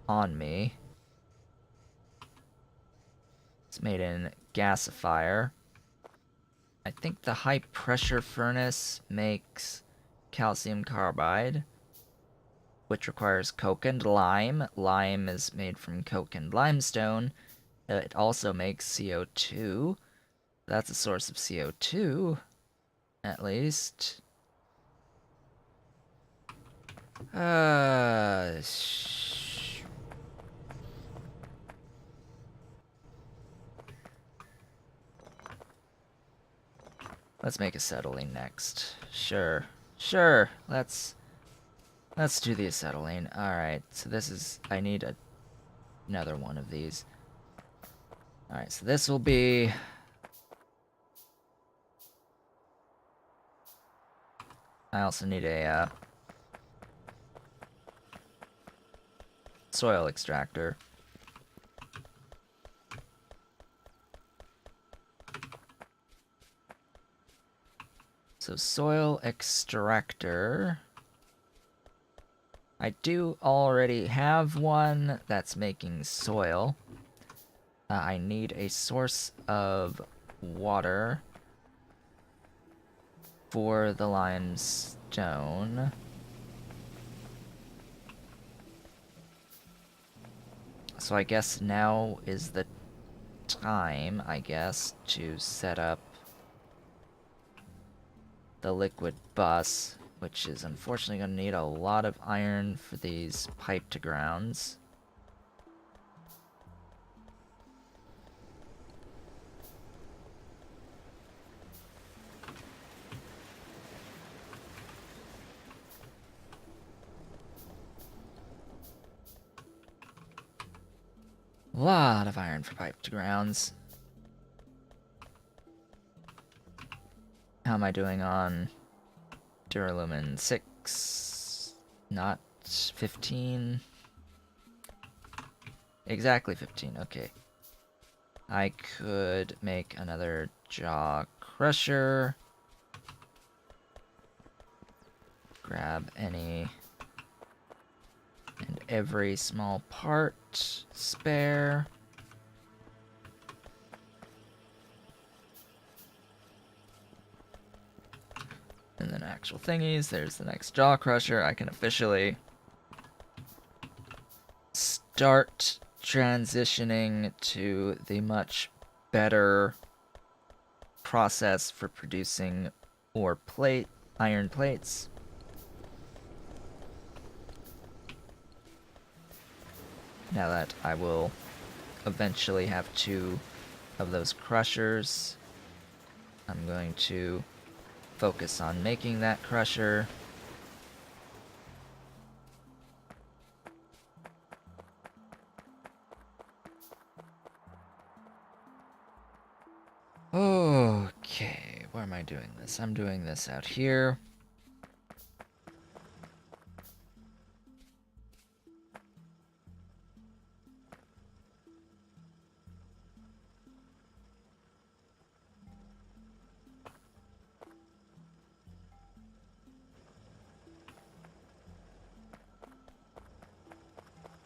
on me. It's made in gasifier. I think the high pressure furnace makes calcium carbide, which requires coke and lime. Lime is made from coke and limestone. It also makes CO2. That's a source of CO2, at least. Let's make acetylene next. Sure. Sure, let's do the acetylene. Alright, so this is... I need another one of these. Alright, so this will be... I also need a soil extractor. So soil extractor... I do already have one that's making soil. I need a source of water for the limestone. So I guess now is the time, I guess, to set up the liquid bus, which is unfortunately going to need a lot of iron for these pipe to grounds. A lot of iron for pipe to grounds. How am I doing on Duralumin? 6, not 15. Exactly 15, okay. I could make another jaw crusher. Grab any and every small part spare. And then actual thingies. There's the next jaw crusher. I can officially start transitioning to the much better process for producing iron plates. Now that I will eventually have 2 of those crushers, I'm going to focus on making that crusher. Okay, where am I doing this? I'm doing this out here.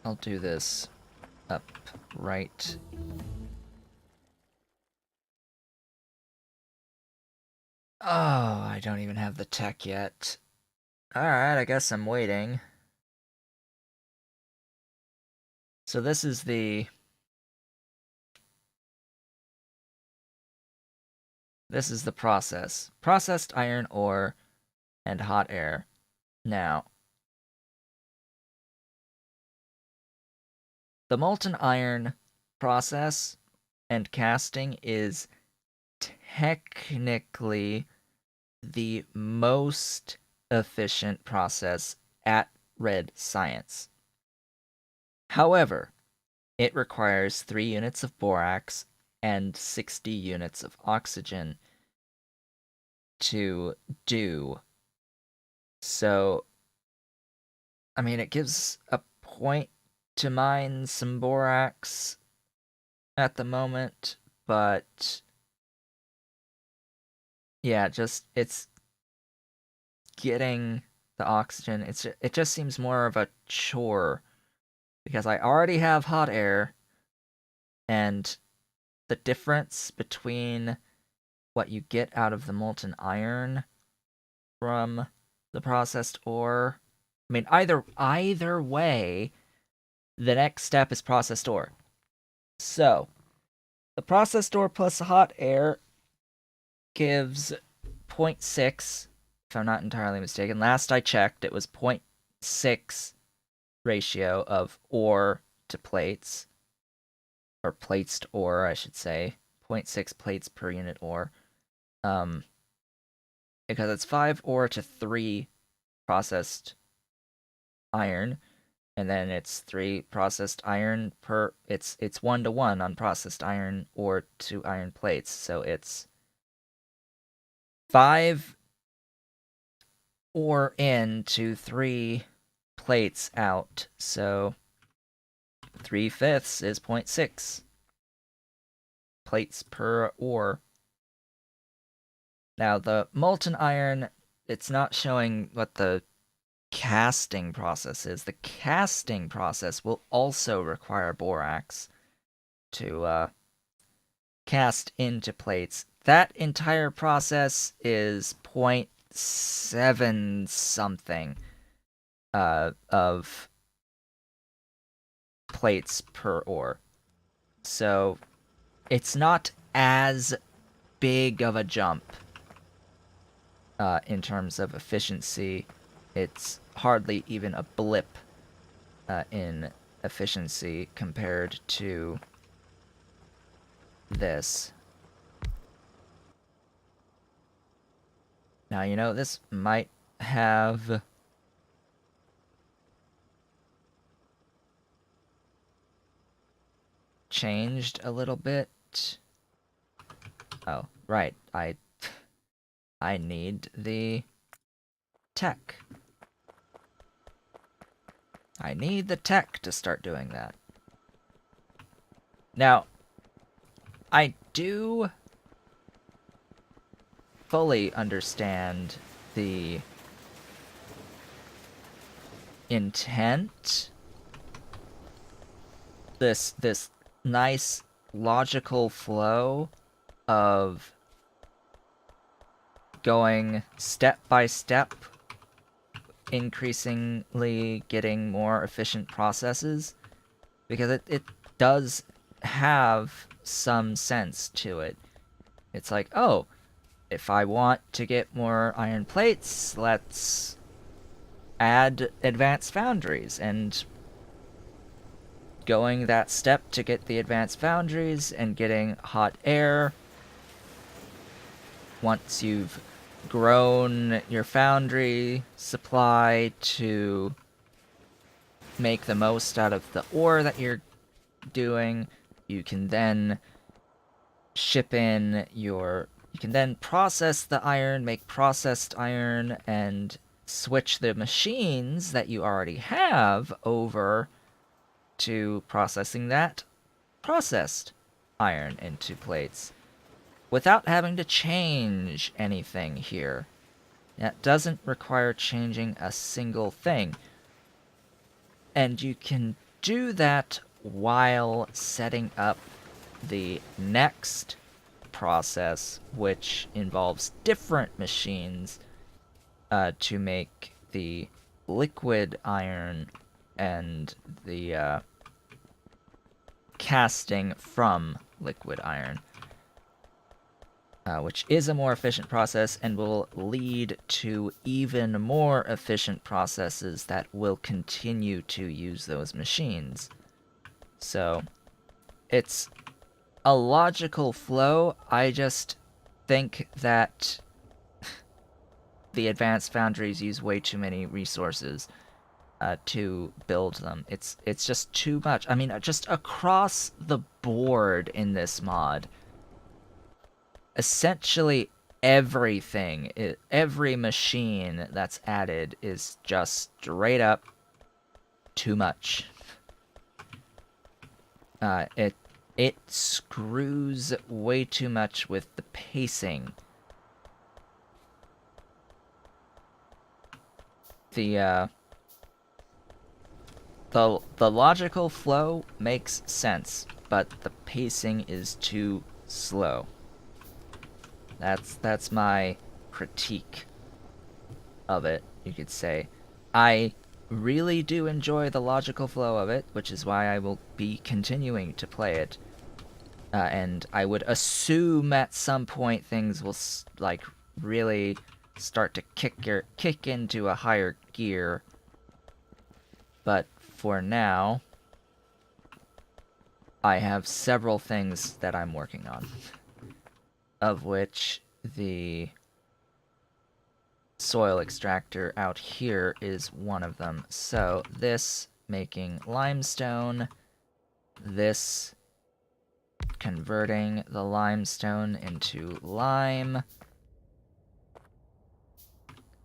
I'll do this up right. Oh, I don't even have the tech yet. Alright, I guess I'm waiting. So this is the process. Processed iron ore and hot air. Now, the molten iron process and casting is technically the most efficient process at Red Science. However, it requires 3 units of borax and 60 units of oxygen to do. So, I mean, it gives a point to mine some borax at the moment, but yeah, it's getting the oxygen. It just seems more of a chore because I already have hot air, and the difference between what you get out of the molten iron from the processed ore, I mean, either way, the next step is processed ore. So, the processed ore plus hot air gives 0.6, if I'm not entirely mistaken. Last I checked, it was 0.6 ratio of ore to plates, or plates to ore, I should say. 0.6 plates per unit ore. Because it's 5 ore to 3 processed iron, and then it's 3 processed iron per. It's 1-to-1 on processed iron ore to iron plates, so it's 5 ore in to 3 plates out, so 3/5 is 0.6 plates per ore. Now, the molten iron, it's not showing what the casting process is. The casting process will also require borax to cast into plates. That entire process is 0.7 something of plates per ore. So it's not as big of a jump in terms of efficiency. It's hardly even a blip in efficiency compared to this. Now, you know, this might have changed a little bit. Oh, right. I need the tech. I need the tech to start doing that. Now, I do fully understand the intent. This nice logical flow of going step by step, increasingly getting more efficient processes, because it does have some sense to it. It's like, oh, if I want to get more iron plates, let's add advanced foundries, and going that step to get the advanced foundries and getting hot air. Once you've grown your foundry supply to make the most out of the ore that you're doing, you can then ship in your... You can then process the iron, make processed iron, and switch the machines that you already have over to processing that processed iron into plates without having to change anything here. That doesn't require changing a single thing. And you can do that while setting up the next process, which involves different machines to make the liquid iron and the casting from liquid iron, which is a more efficient process and will lead to even more efficient processes that will continue to use those machines. So it's a logical flow. I just think that the advanced foundries use way too many resources to build them. It's just too much. I mean, just across the board in this mod, essentially everything, every machine that's added is just straight up too much. It screws way too much with the pacing. The logical flow makes sense, but the pacing is too slow. That's my critique of it, you could say. I really do enjoy the logical flow of it, which is why I will be continuing to play it. And I would assume at some point things will like really start to kick into a higher gear. But for now, I have several things that I'm working on, of which the soil extractor out here is one of them. So this making limestone, this converting the limestone into lime.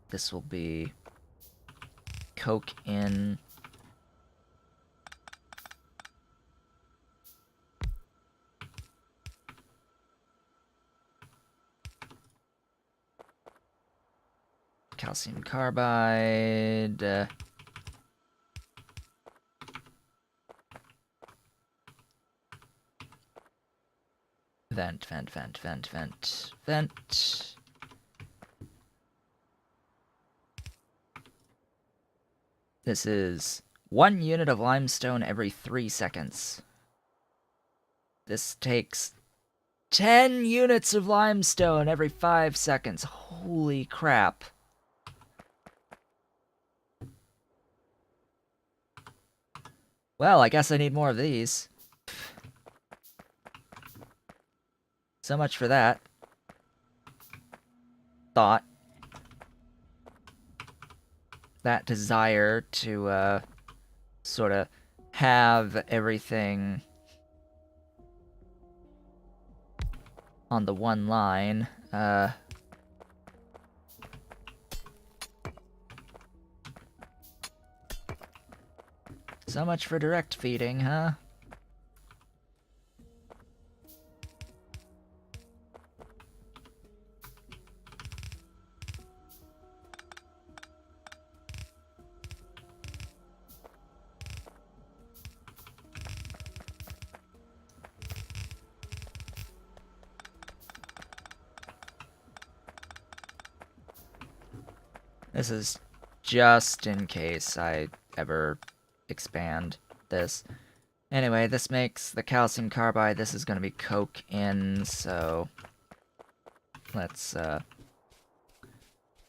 This will be coke in. Calcium carbide. Vent. This is 1 unit of limestone every 3 seconds. This takes 10 units of limestone every 5 seconds. Holy crap. Well, I guess I need more of these. So much for that. Thought. That desire to, sort of have everything on the one line. So much for direct feeding, huh? This is just in case I ever expand this. Anyway, this makes the calcium carbide. This is going to be coke in, so let's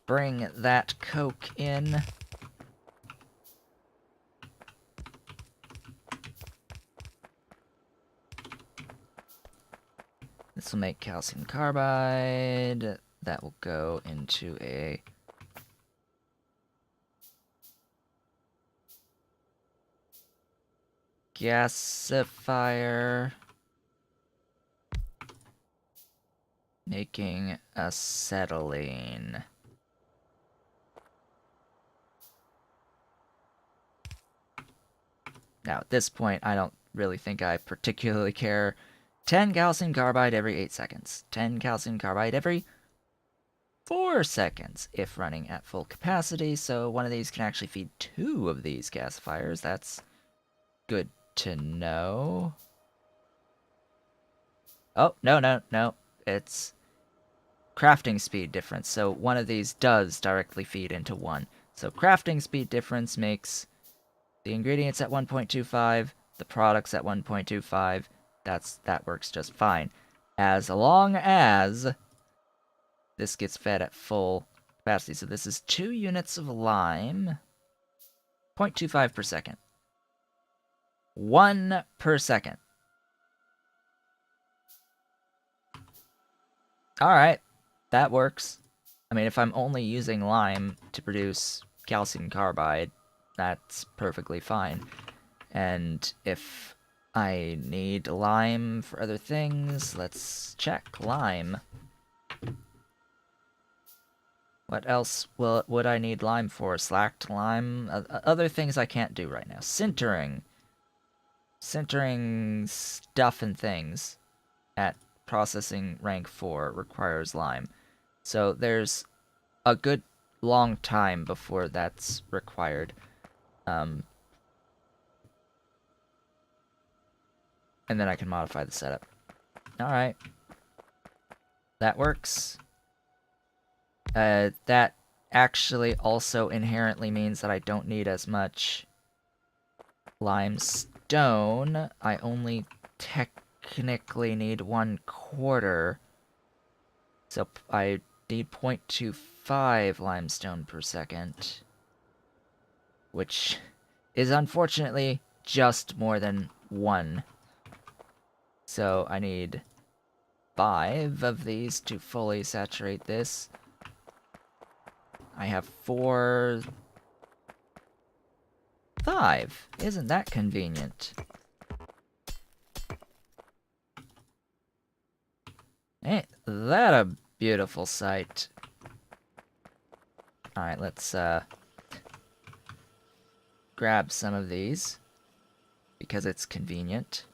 bring that coke in. This will make calcium carbide. That will go into a gasifier, making acetylene. Now, at this point, I don't really think I particularly care. 10 calcium carbide every 8 seconds. 10 calcium carbide every 4 seconds if running at full capacity, so one of these can actually feed 2 of these gasifiers. That's good to know. Oh, no. It's crafting speed difference, so one of these does directly feed into one. So crafting speed difference makes the ingredients at 1.25, the products at 1.25. That works just fine. As long as this gets fed at full capacity. So this is 2 units of lime, 0.25 per second. 1 per second. Alright, that works. I mean, if I'm only using lime to produce calcium carbide, that's perfectly fine. And if I need lime for other things, let's check lime. What else would I need lime for? Slacked lime? Other things I can't do right now. Sintering. Sintering stuff and things at processing rank 4 requires lime. So there's a good long time before that's required. And then I can modify the setup. Alright. That works. That actually also inherently means that I don't need as much limestone. I only technically need 1/4. So I need 0.25 limestone per second. Which is unfortunately just more than 1. So I need 5 of these to fully saturate this. I have 4... 5! Isn't that convenient? Ain't that a beautiful sight? Alright, let's grab some of these, because it's convenient.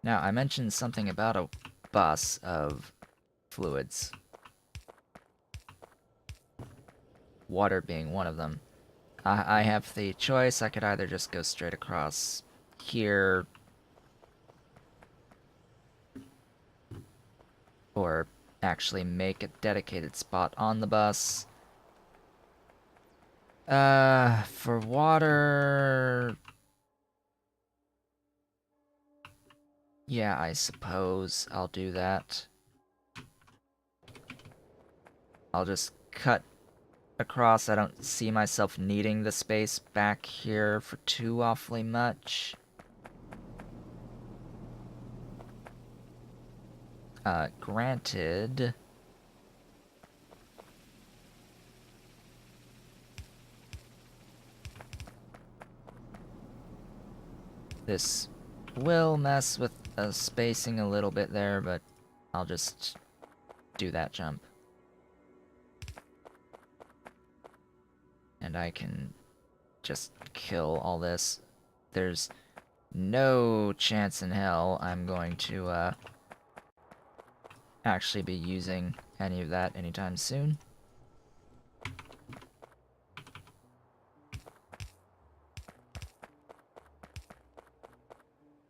Now, I mentioned something about a bus of fluids. Water being one of them. I have the choice. I could either just go straight across here, or actually make a dedicated spot on the bus. For water... Yeah, I suppose I'll do that. I'll just cut across. I don't see myself needing the space back here for too awfully much. Granted... This will mess with spacing a little bit there, but I'll just do that jump. And I can just kill all this. There's no chance in hell I'm going to actually be using any of that anytime soon.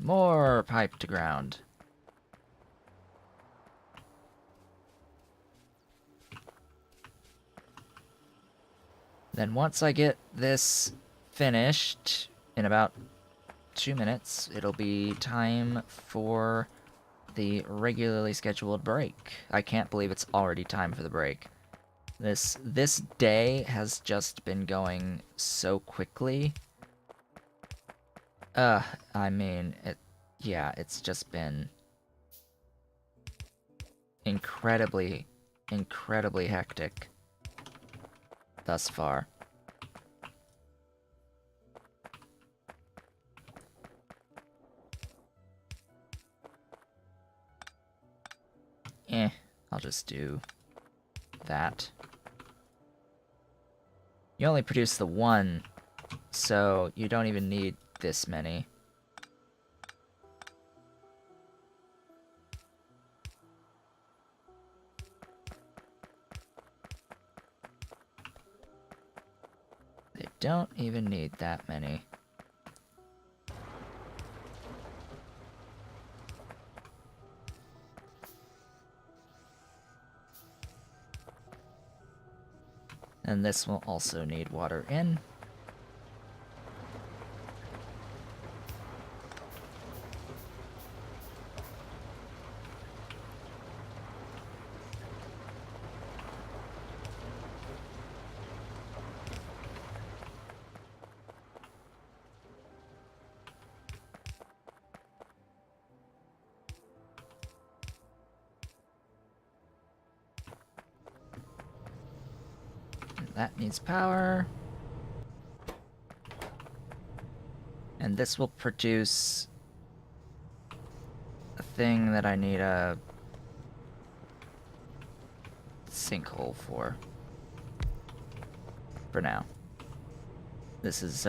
More pipe to ground. Then once I get this finished in about 2 minutes, it'll be time for the regularly scheduled break. I can't believe it's already time for the break. This day has just been going so quickly. I mean, it's just been incredibly hectic thus far. I'll just do that. You only produce the one, so you don't even need this many. They don't even need that many. And this will also need water in. That needs power. And this will produce a thing that I need a sinkhole for now. This is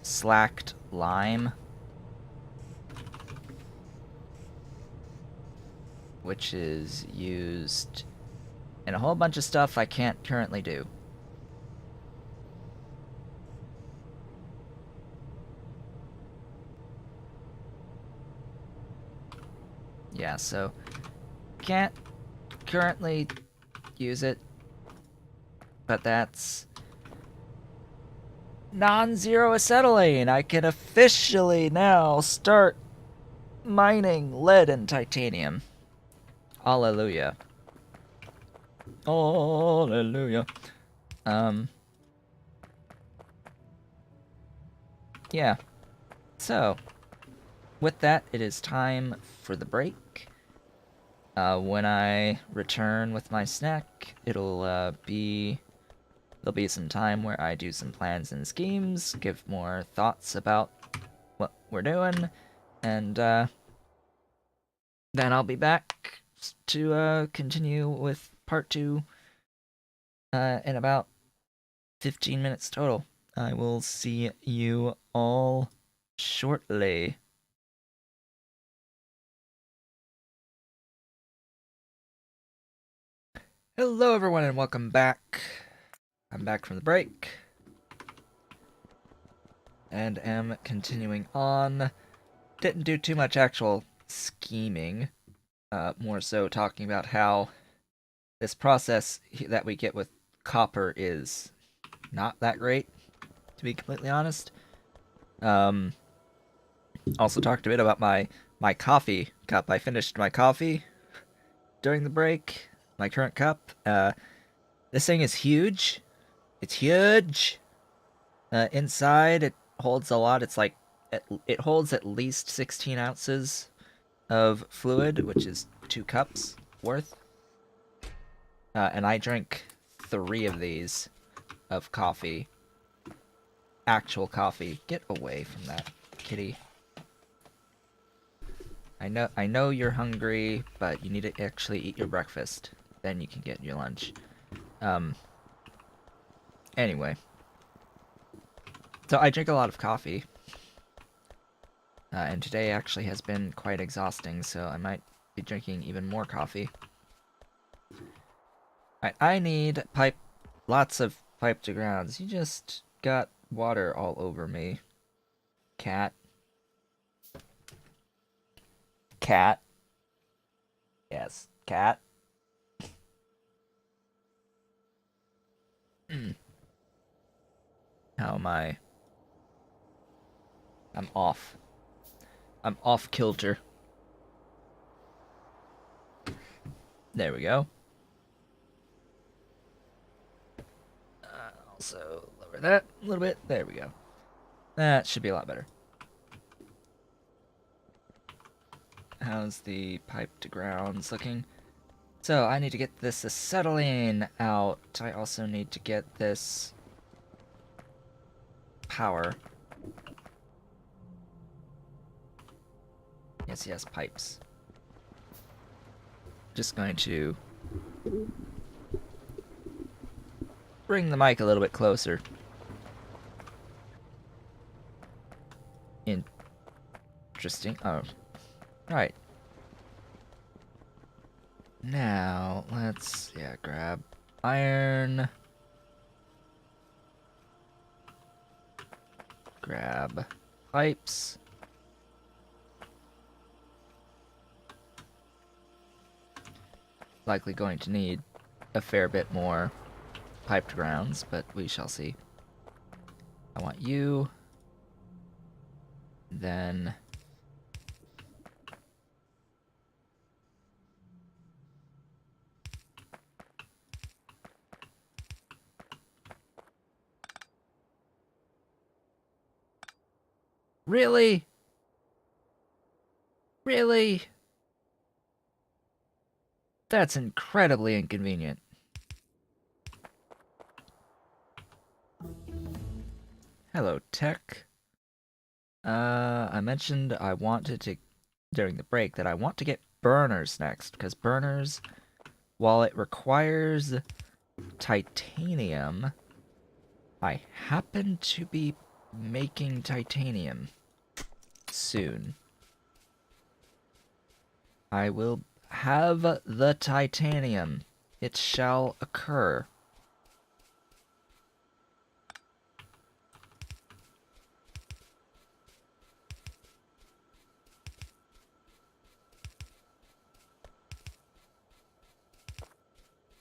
slacked lime, which is used in a whole bunch of stuff I can't currently do. Yeah, so can't currently use it, but that's non-zero acetylene. I can officially now start mining lead and titanium. Hallelujah. Hallelujah. Yeah. So, with that, it is time for the break. When I return with my snack, there'll be some time where I do some plans and schemes, give more thoughts about what we're doing, and then I'll be back to continue with part 2 in about 15 minutes total. I will see you all shortly. Hello everyone and welcome back. I'm back from the break and am continuing on. Didn't do too much actual scheming, more so talking about how this process that we get with copper is not that great, to be completely honest. Also talked a bit about my coffee cup. I finished my coffee during the break. My current cup. This thing is huge. It's huge. Inside, it holds a lot. It's like it holds at least 16 ounces of fluid, which is 2 cups worth. And I drink 3 of these of coffee. Actual coffee. Get away from that, kitty. I know you're hungry, but you need to actually eat your breakfast. Then you can get your lunch. Anyway. So I drink a lot of coffee. And today actually has been quite exhausting, so I might be drinking even more coffee. I need lots of pipe to grounds. You just got water all over me. Cat. Cat. Yes, cat. How am I? I'm off. I'm off kilter. There we go. Also lower that a little bit. There we go. That should be a lot better. How's the pipe to grounds looking? So I need to get this acetylene out. I also need to get this power. Yes, pipes. Just going to bring the mic a little bit closer. Interesting. Oh, right. Now, let's, grab iron. Grab pipes. Likely going to need a fair bit more piped grounds, but we shall see. I want you. Then really? Really? That's incredibly inconvenient. Hello, tech. I mentioned I wanted to, during the break, that I want to get burners next, because burners, while it requires titanium, I happen to be making titanium soon. I will have the titanium. It shall occur.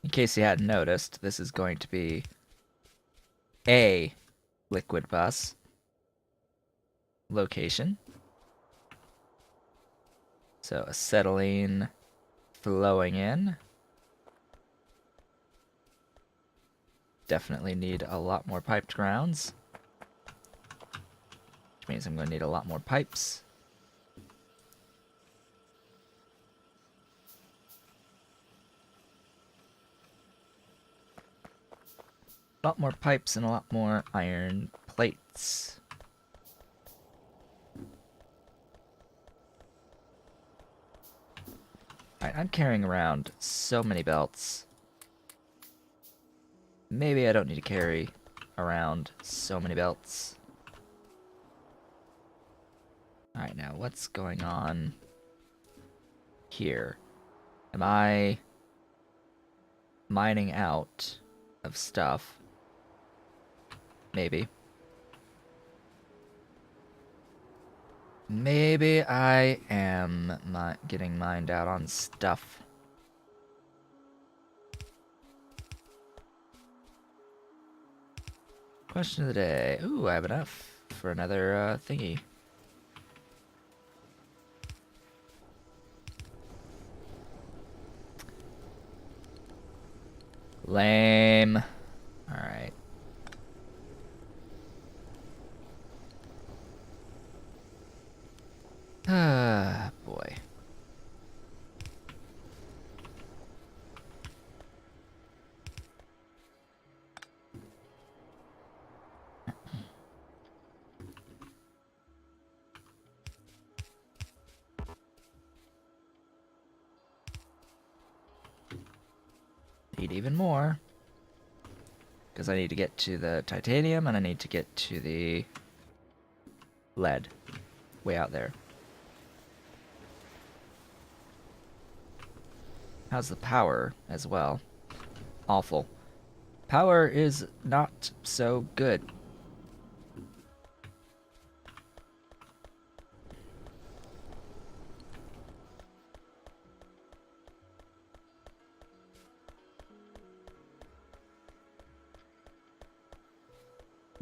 In case you hadn't noticed, this is going to be a liquid bus location. So acetylene flowing in. Definitely need a lot more piped grounds, which means I'm going to need a lot more pipes. A lot more pipes and a lot more iron plates. Alright, I'm carrying around so many belts. Maybe I don't need to carry around so many belts. Alright, now what's going on here? Am I mining out of stuff? Maybe. Maybe I am getting mined out on stuff. Question of the day. Ooh, I have enough for another thingy. Lame. Alright. Ah, boy. Need even more. Because I need to get to the titanium and I need to get to the lead. Way out there. How's the power as well? Awful. Power is not so good.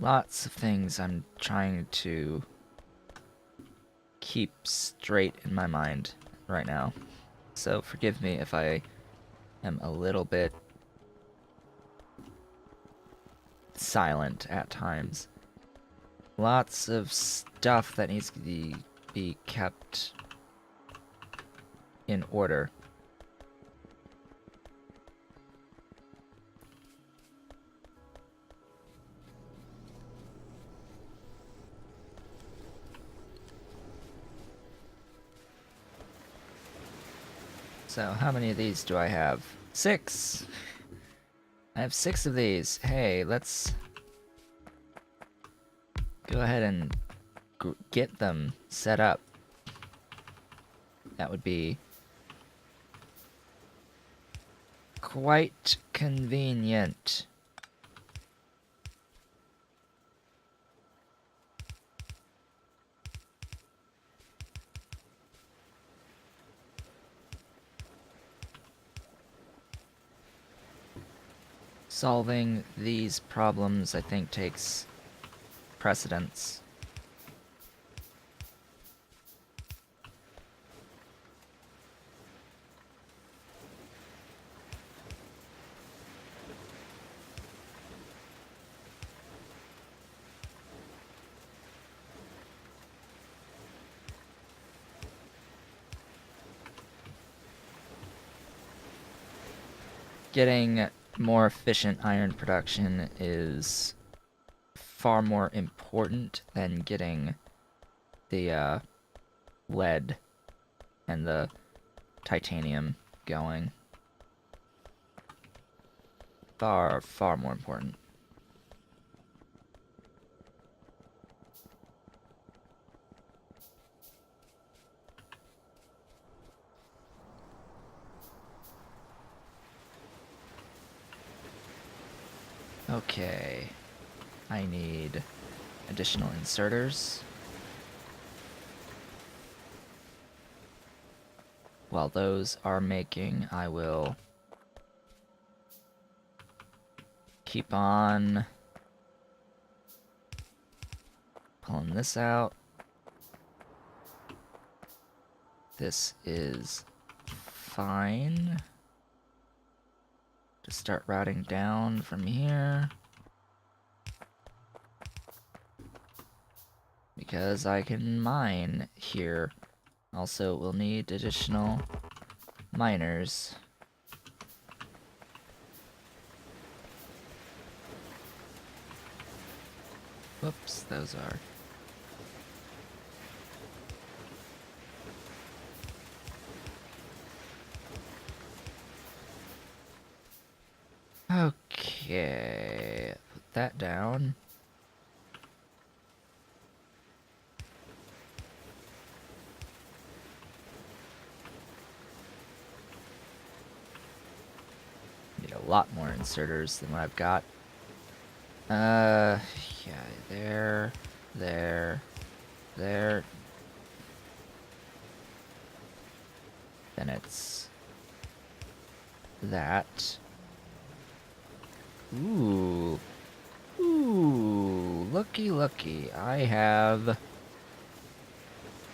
Lots of things I'm trying to keep straight in my mind right now. So forgive me if I am a little bit silent at times. Lots of stuff that needs to be kept in order. So, how many of these do I have? 6! I have 6 of these. Hey, let's go ahead and get them set up. That would be quite convenient. Solving these problems, I think, takes precedence. Getting more efficient iron production is far more important than getting the lead and the titanium going. Far, far more important. Okay. I need additional inserters. While those are making, I will keep on pulling this out. This is fine. Just start routing down from here. Because I can mine here. Also, we'll need additional miners. Whoops, those are... Okay, put that down. Need a lot more inserters than what I've got. Yeah, there. Then it's that. Ooh, looky. I have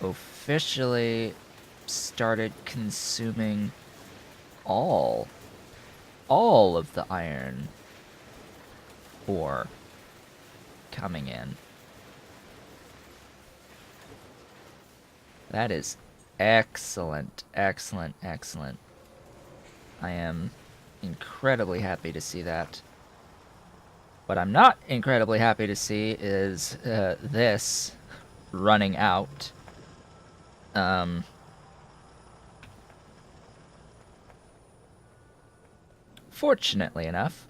officially started consuming all of the iron ore coming in. That is excellent. I am incredibly happy to see that. What I'm not incredibly happy to see is this running out. Fortunately enough,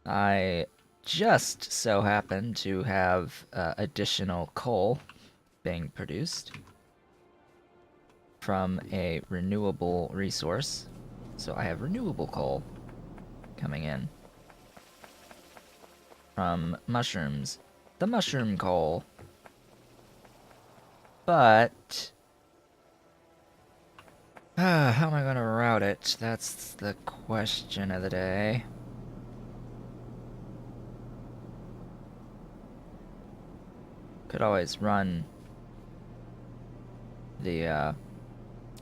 I just so happen to have additional coal being produced from a renewable resource. So I have renewable coal coming in from mushrooms. The mushroom coal. But how am I going to route it? That's the question of the day. Could always run the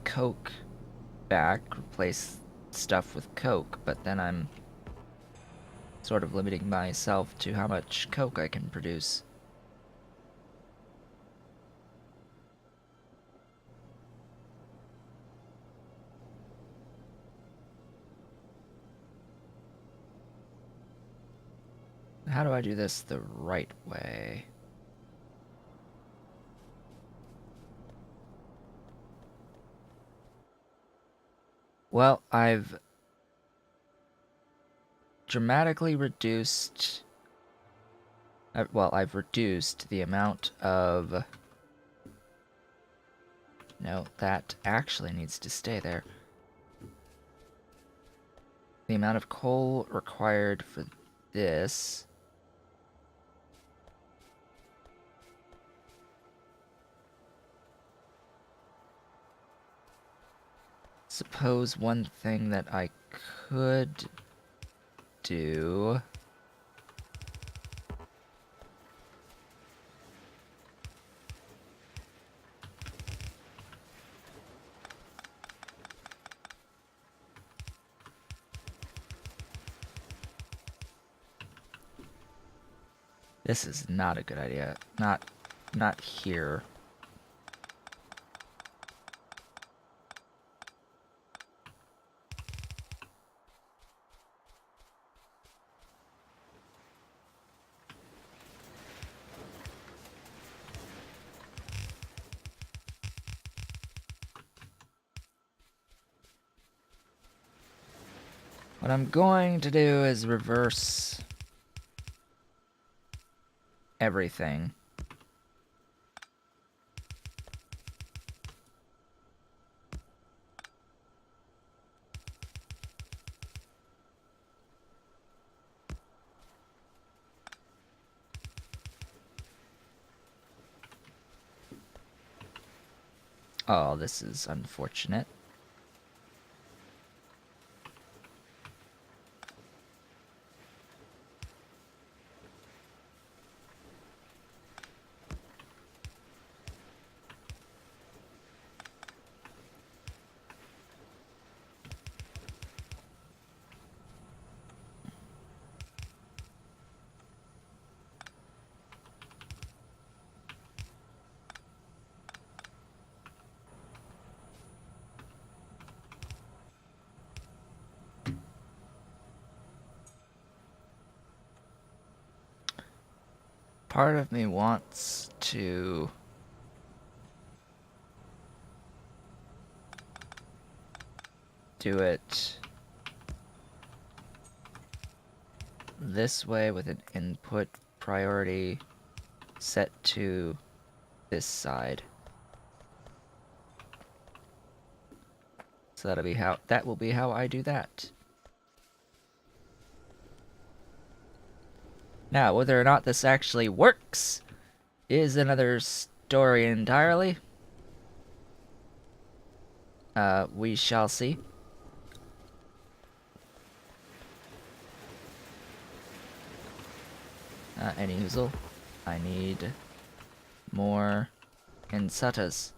coke back, replace stuff with coke, but then I'm sort of limiting myself to how much coke I can produce. How do I do this the right way? Well, I've dramatically reduced... I've reduced the amount of... No, that actually needs to stay there. The amount of coal required for this... Suppose one thing that I could do... This is not a good idea. Not here. What I'm going to do is reverse everything. Oh, this is unfortunate. Part of me wants to do it this way with an input priority set to this side. So that will be how I do that. Now, whether or not this actually works is another story entirely. We shall see. Any hoozle. I need more insatas.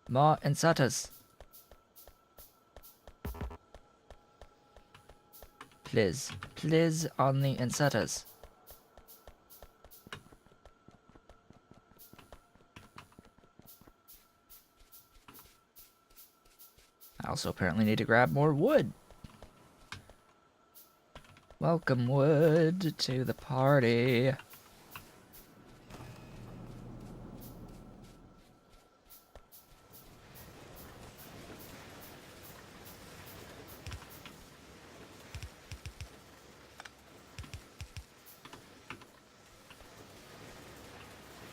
More insatas. Please. Please on the inserters. I also apparently need to grab more wood. Welcome, wood, to the party.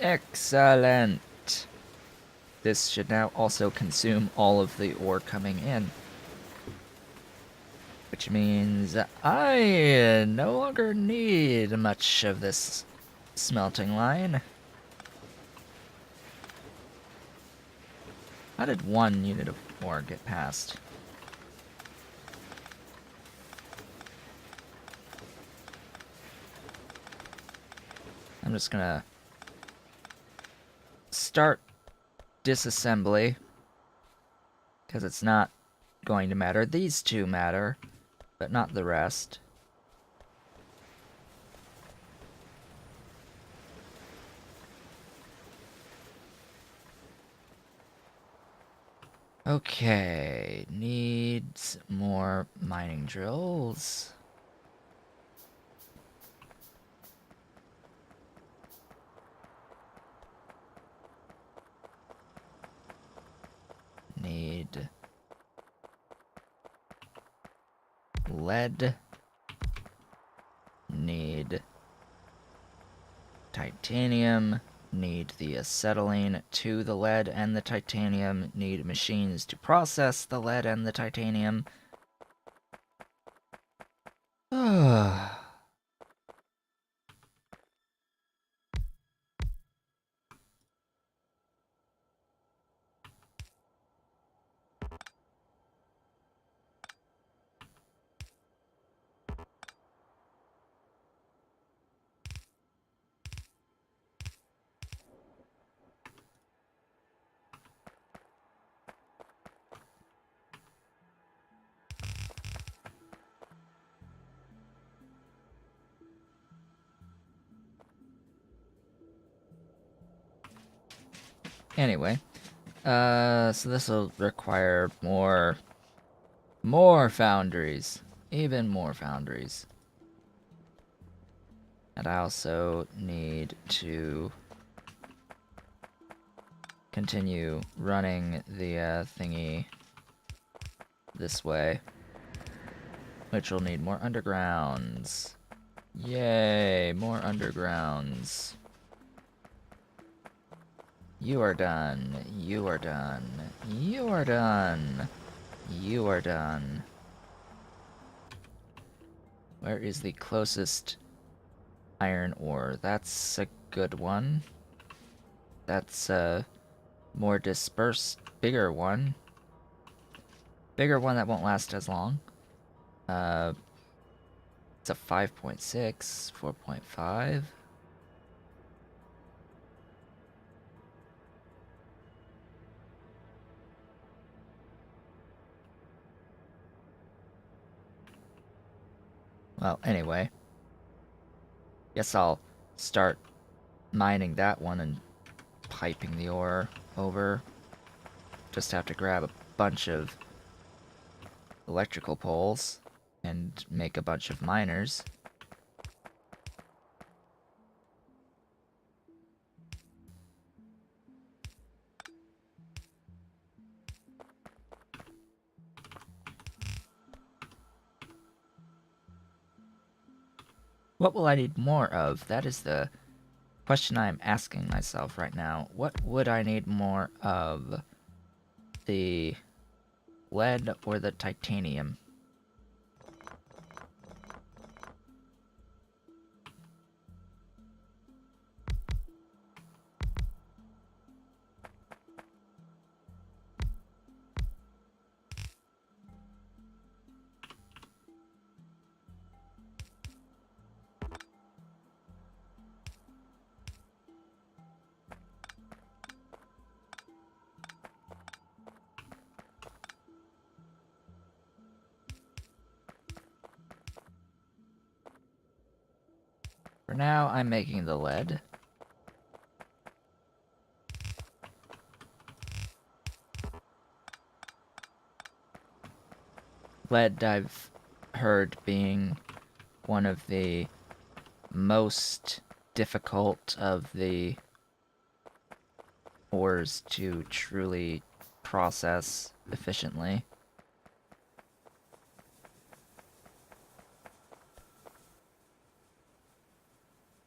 Excellent. This should now also consume all of the ore coming in. Which means I no longer need much of this smelting line. How did one unit of ore get past? I'm just gonna start disassembly, because it's not going to matter. These two matter, but not the rest. Okay, needs more mining drills. Need lead. Need titanium. Need the acetylene to the lead and the titanium. Need machines to process the lead and the titanium. Anyway, so this will require more foundries. Even more foundries. And I also need to continue running the thingy this way, which will need more undergrounds. Yay, more undergrounds. You are done. You are done. You are done. You are done. Where is the closest iron ore? That's a good one. That's a more dispersed, bigger one. Bigger one that won't last as long. It's a 5.6, 4.5. Well, anyway. Guess I'll start mining that one and piping the ore over. Just have to grab a bunch of electrical poles and make a bunch of miners. What will I need more of? That is the question I am asking myself right now. What would I need more of? The lead or the titanium? For now, I'm making the lead. Lead, I've heard, being one of the most difficult of the ores to truly process efficiently.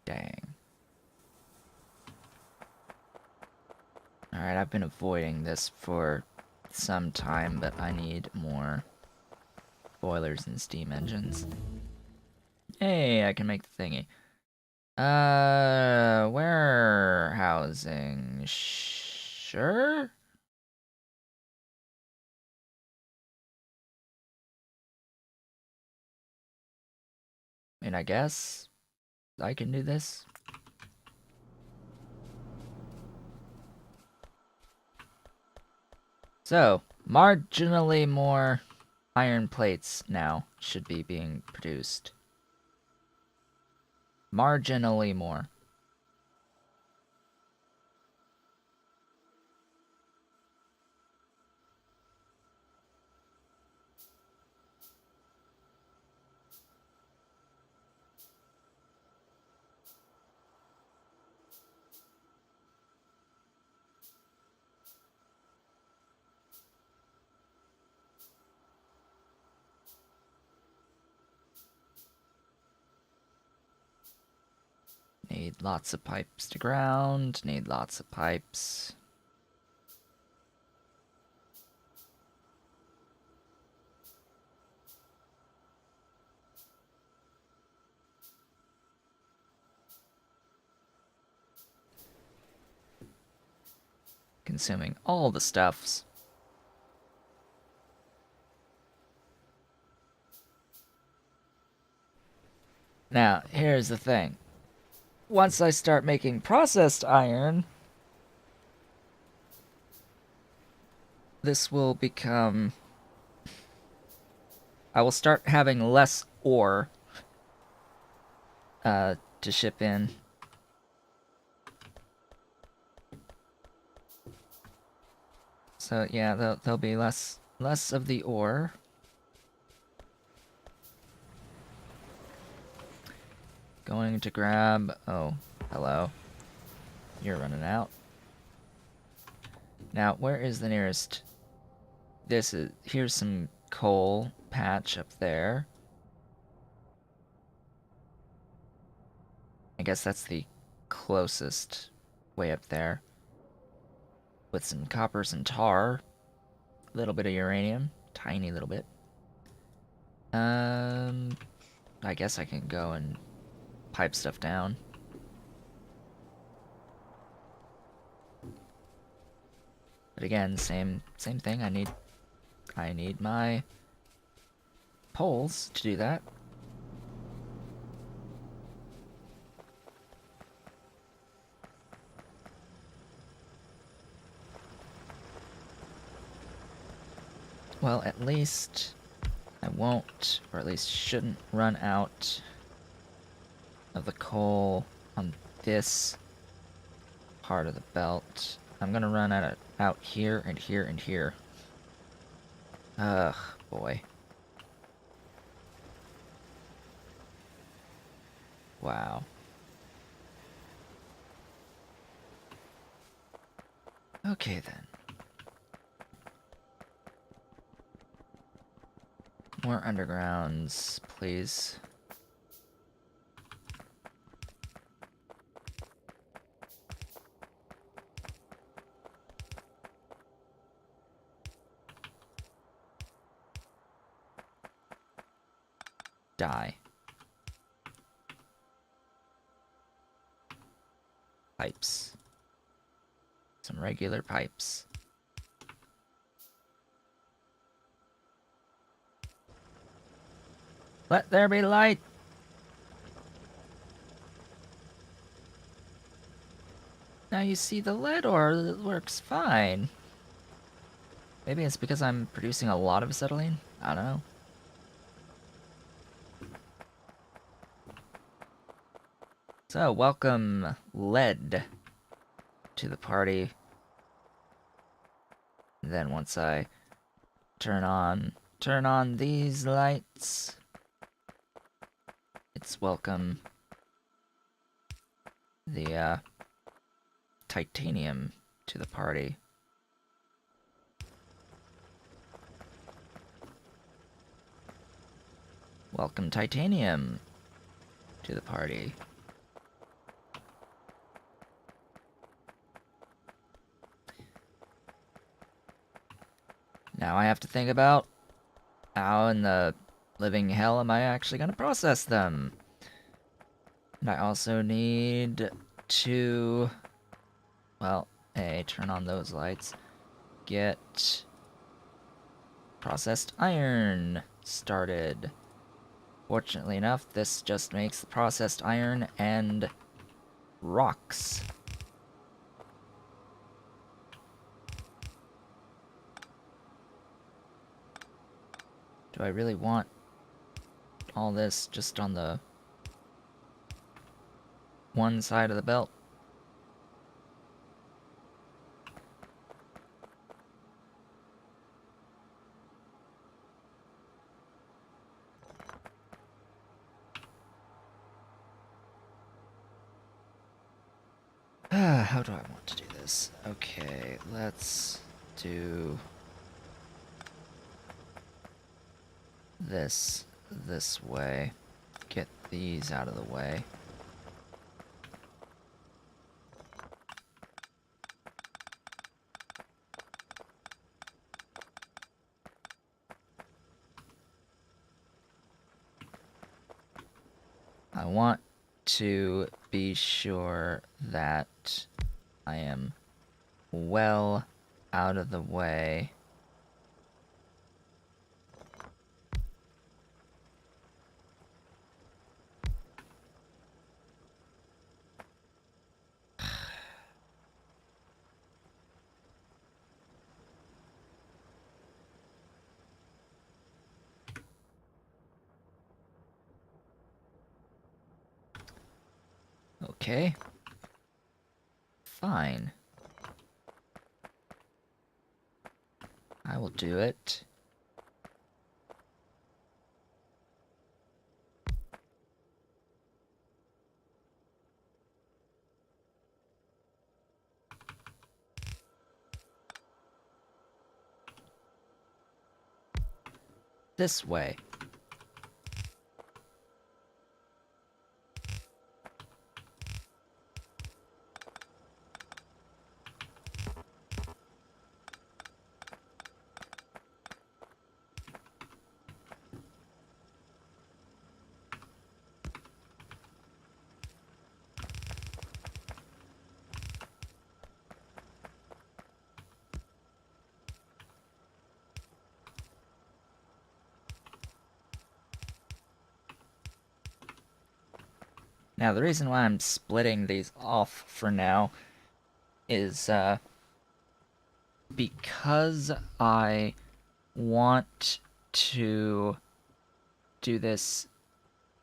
Dang. Alright, I've been avoiding this for some time, but I need more boilers and steam engines. Hey, I can make the thingy. Warehousing. Sure? I mean, I guess I can do this. So, marginally more iron plates now should be being produced. Marginally more. Need lots of pipes to ground, need lots of pipes. Consuming all the stuffs. Now, here's the thing. Once I start making processed iron, this will become... I will start having less ore to ship in. So yeah, there'll be less of the ore. Going to grab... Oh, hello. You're running out. Now, where is the nearest... Here's some coal patch up there. I guess that's the closest way up there. With some coppers and tar. A little bit of uranium. Tiny little bit. I guess I can go and pipe stuff down. But again, same thing. I need my poles to do that. Well, at least I won't, or at least shouldn't, run out of the coal on this part of the belt. I'm gonna run out here and here and here. Ugh, boy. Wow. Okay then. More undergrounds, please. Die. Pipes. Some regular pipes. Let there be light! Now you see the lead ore works fine. Maybe it's because I'm producing a lot of acetylene? I don't know. So, welcome lead to the party. And then once I turn on these lights, it's welcome the titanium to the party. Welcome titanium to the party. Now I have to think about how in the living hell am I actually going to process them? And I also need to, well, turn on those lights. Get processed iron started. Fortunately enough, this just makes the processed iron and rocks. Do I really want all this just on the one side of the belt? How do I want to do this? Okay, let's do this way. Get these out of the way. I want to be sure that I am well out of the way. Okay. Fine. I will do it. This way. Now, the reason why I'm splitting these off for now is because I want to do this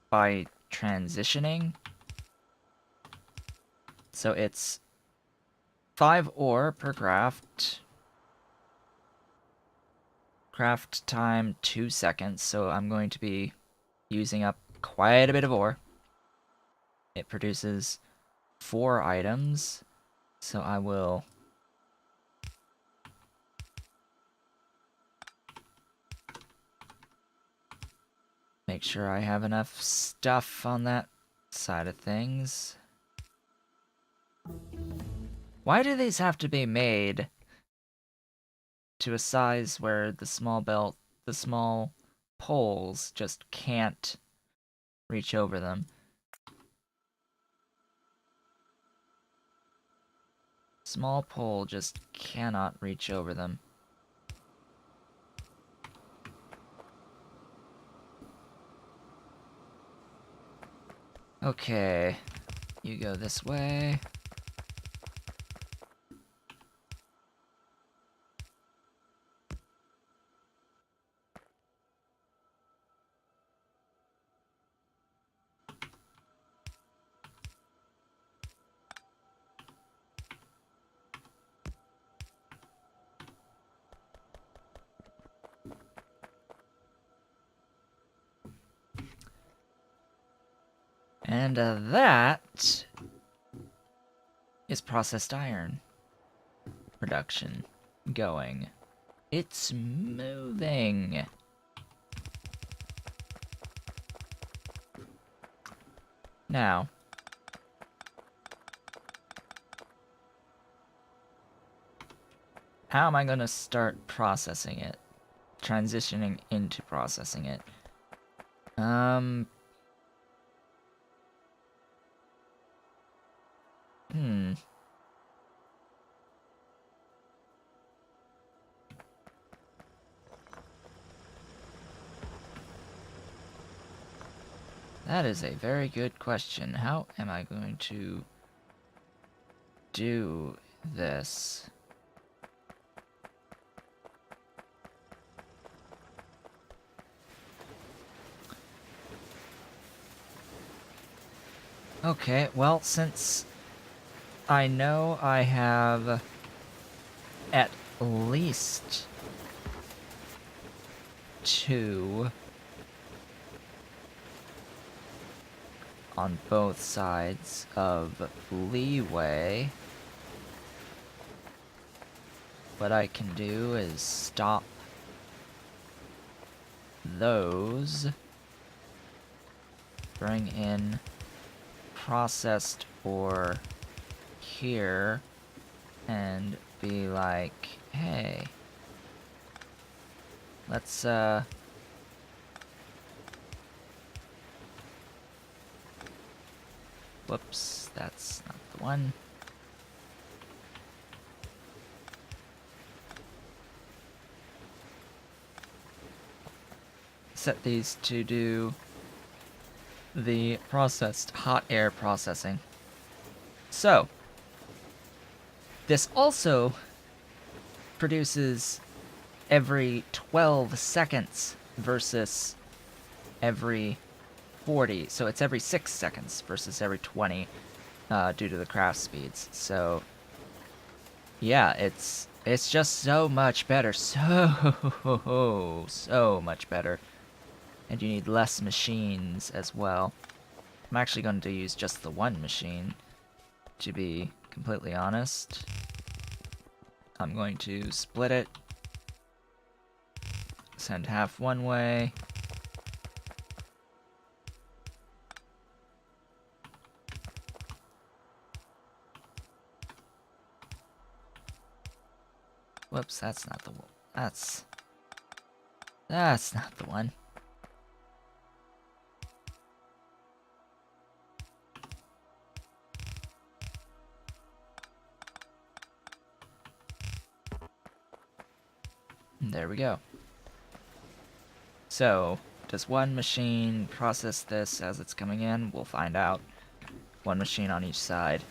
by transitioning. So it's 5 ore per craft. Craft time 2 seconds, so I'm going to be using up quite a bit of ore. It produces 4 items, so I will make sure I have enough stuff on that side of things. Why do these have to be made to a size where the small poles just can't reach over them? Small pole just cannot reach over them. Okay, you go this way. And that is processed iron production going. It's moving. Now, how am I going to start processing it? Transitioning into processing it. That is a very good question. How am I going to do this? Okay, well, since I know I have at least 2 on both sides of leeway, what I can do is stop those, bring in processed ore here, and be like, hey, let's whoops, that's not the one. Set these to do the processed hot air processing. So, this also produces every 12 seconds versus every 40. So it's every 6 seconds versus every 20 due to the craft speeds. So, yeah, it's just so much better. So much better. And you need less machines as well. I'm actually going to use just the one machine, to be completely honest. I'm going to split it. Send half one way. Whoops, that's not the one. That's not the one. There we go. So, does one machine process this as it's coming in? We'll find out. One machine on each side.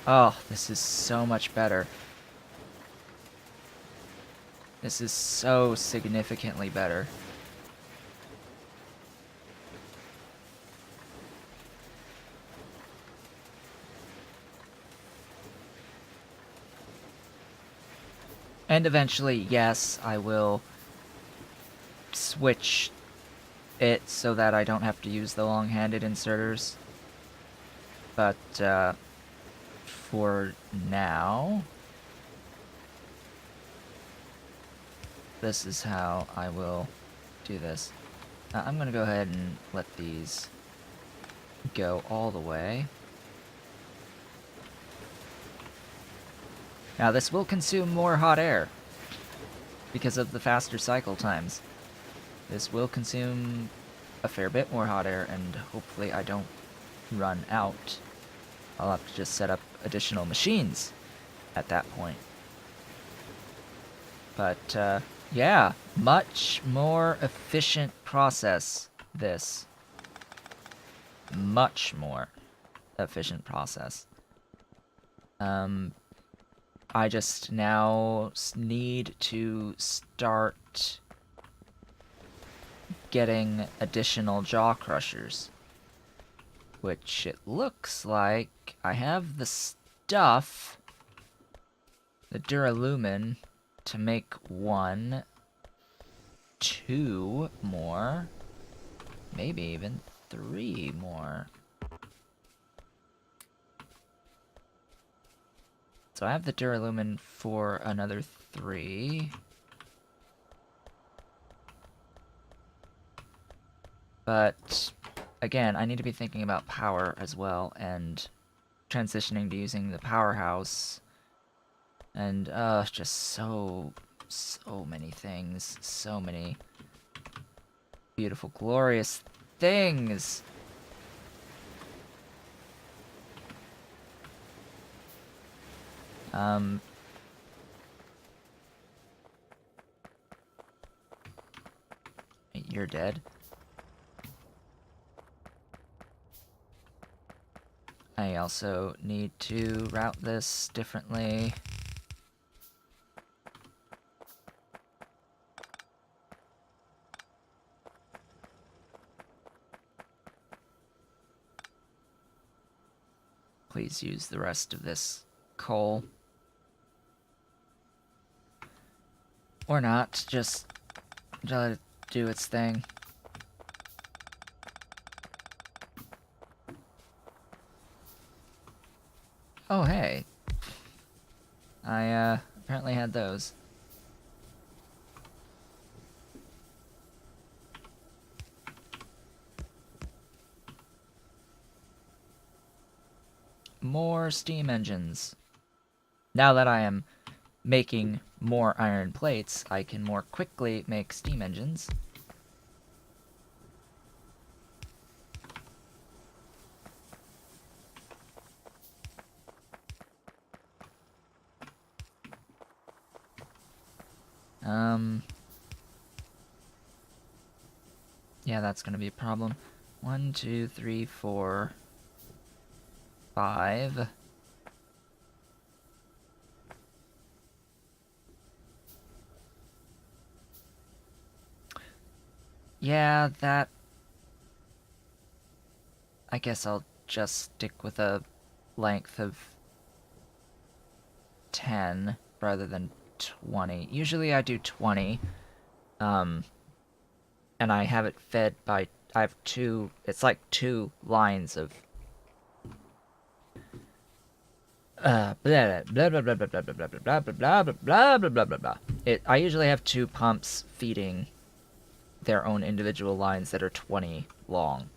Oh, this is so much better. This is so significantly better. And eventually, yes, I will switch it so that I don't have to use the long-handed inserters. But, for now, this is how I will do this. I'm gonna go ahead and let these go all the way. Now this will consume more hot air because of the faster cycle times. This will consume a fair bit more hot air, and hopefully I don't run out. I'll have to just set up additional machines at that point. But, yeah, much more efficient process, this. Much more efficient process. I just now need to start getting additional jaw crushers. Which it looks like I have the stuff, the duralumin, to make 1, 2 more, maybe even 3 more. So I have the duralumin for another 3. But, again, I need to be thinking about power as well, and transitioning to using the powerhouse. And, just so many things. So many beautiful, glorious things! You're dead. I also need to route this differently. Please use the rest of this coal. Or not, just let it do its thing. Oh, hey. I, apparently had those. More steam engines. Now that I am making more iron plates, I can more quickly make steam engines. Yeah, that's gonna be a problem. 1, 2, 3, 4, 5. Yeah, that... I guess I'll just stick with a length of 10 rather than 20. Usually I do 20. And I have it fed by... I have two... It's like 2 lines of... blah blah blah blah blah blah blah blah blah blah blah blah blah blah blah blah blah. I usually have 2 pumps feeding their own individual lines that are 20 long.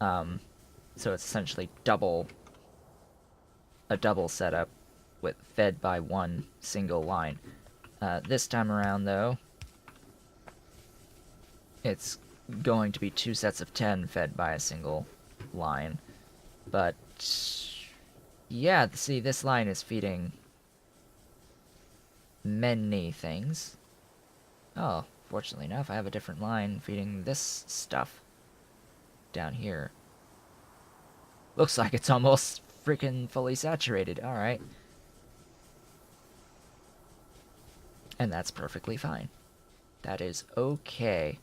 So it's essentially a double setup with fed by 1 single line. This time around, though, it's going to be 2 sets of 10 fed by a single line. But yeah, see, this line is feeding many things. Oh, fortunately enough, I have a different line feeding this stuff down here. Looks like it's almost freaking fully saturated. Alright. And that's perfectly fine. That is okay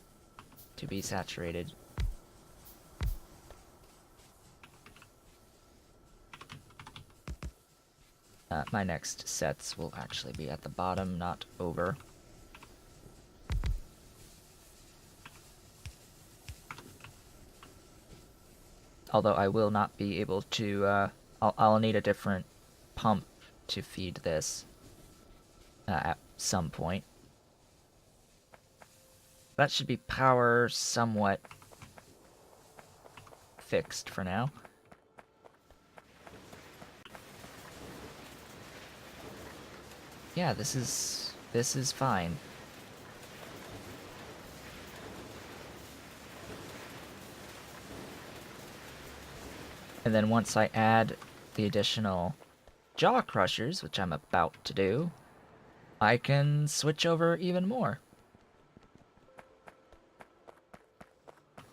to be saturated. My next sets will actually be at the bottom, not over. Although I will not be able to, I'll need a different pump to feed this at some point. That should be power somewhat fixed for now. Yeah, this is fine. And then once I add the additional jaw crushers, which I'm about to do, I can switch over even more.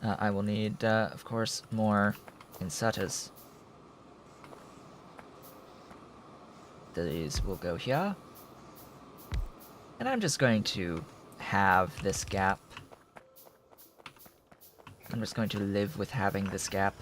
I will need, of course, more insutters. These will go here. And I'm just going to have this gap. I'm just going to live with having this gap.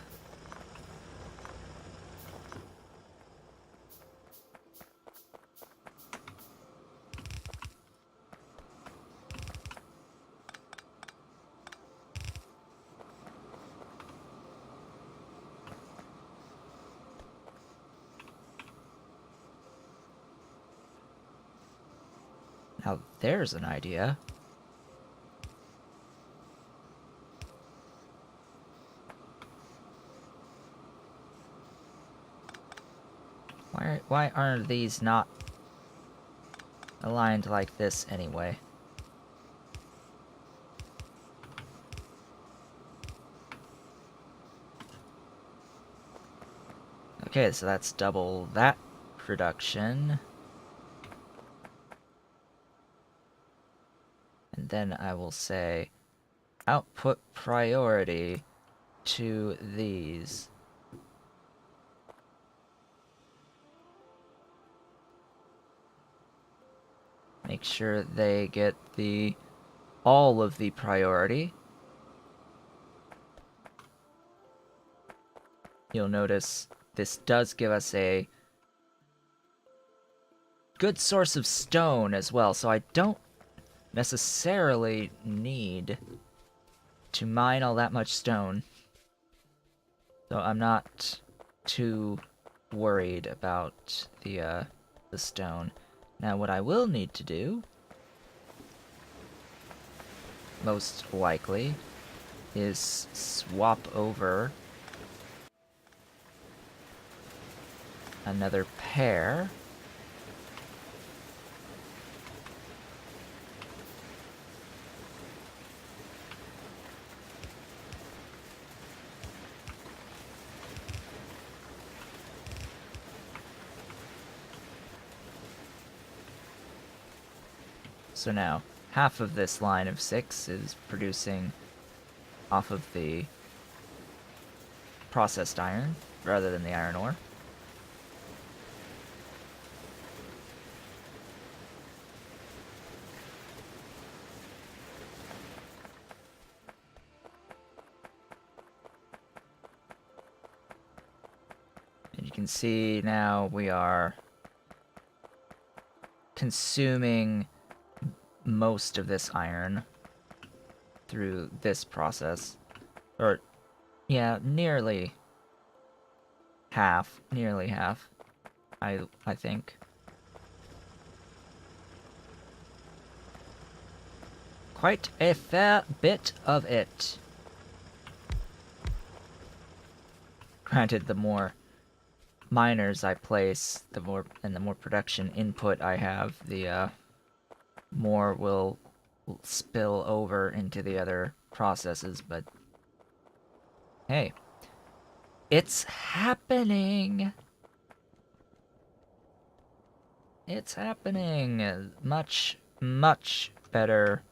Now there's an idea. Why aren't these not aligned like this anyway? Okay, so that's double that production. And then I will say output priority to these. Make sure they get all of the priority. You'll notice this does give us a good source of stone as well, so I don't necessarily need to mine all that much stone. So I'm not too worried about the stone. Now what I will need to do, most likely, is swap over another pair. So now, half of this line of 6 is producing off of the processed iron, rather than the iron ore. And you can see now we are consuming most of this iron through this process. Or, yeah, nearly half, I think. Quite a fair bit of it. Granted, the more miners I place, the more production input I have, the more will spill over into the other processes, but hey, it's happening. It's happening. Much, much better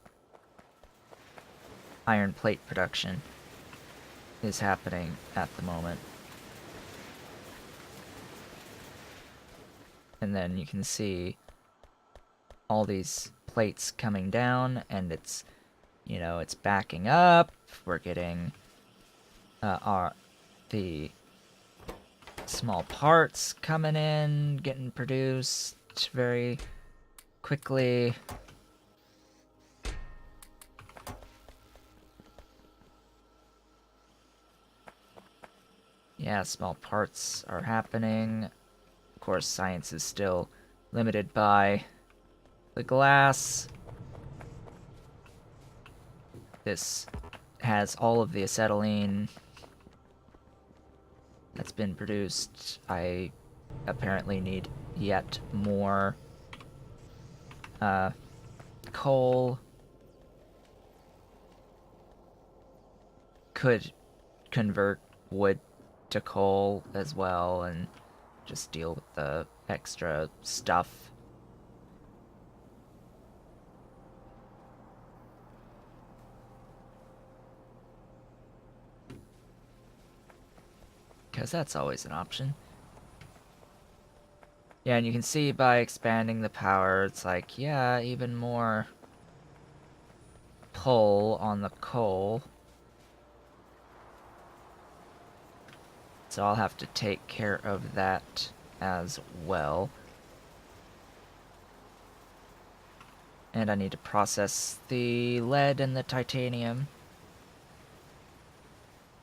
iron plate production is happening at the moment. And then you can see all these plates coming down, and it's, you know, it's backing up. We're getting the small parts coming in, getting produced very quickly. Yeah, small parts are happening. Of course, science is still limited by the glass. This has all of the acetylene that's been produced. I apparently need yet more coal. Could convert wood to coal as well and just deal with the extra stuff. Because that's always an option. Yeah, and you can see by expanding the power, it's like, yeah, even more pull on the coal. So I'll have to take care of that as well. And I need to process the lead and the titanium.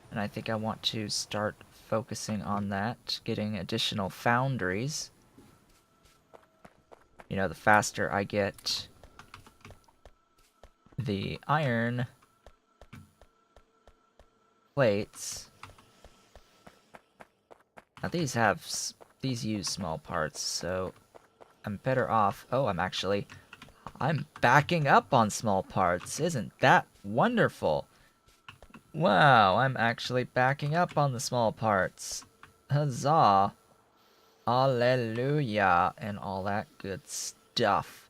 And I think I want to start focusing on that, getting additional foundries. You know, the faster I get the iron plates. Now these use small parts, so I'm better off. Oh, I'm backing up on small parts. Isn't that wonderful? Wow, I'm actually backing up on the small parts. Huzzah. Alleluia, and all that good stuff.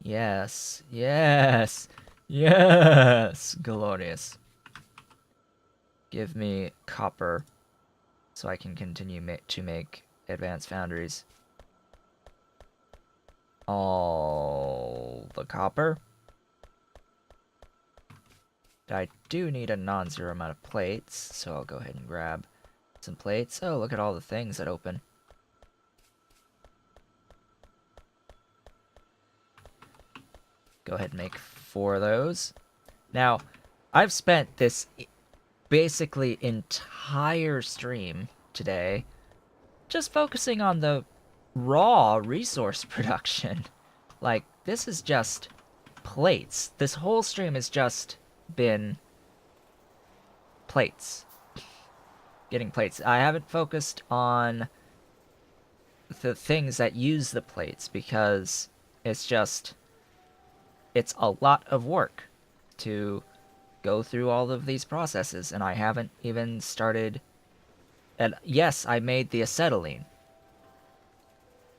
Yes, yes, yes, glorious. Give me copper so I can continue to make advanced foundries. All the copper. I do need a non-zero amount of plates, so I'll go ahead and grab some plates. Oh, look at all the things that open. Go ahead and make 4 of those. Now, I've spent this basically entire stream today just focusing on the raw resource production. Like, this is just plates. This whole stream has just been plates. Getting plates. I haven't focused on the things that use the plates because it's a lot of work to go through all of these processes, and I haven't even started. And yes, I made the acetylene.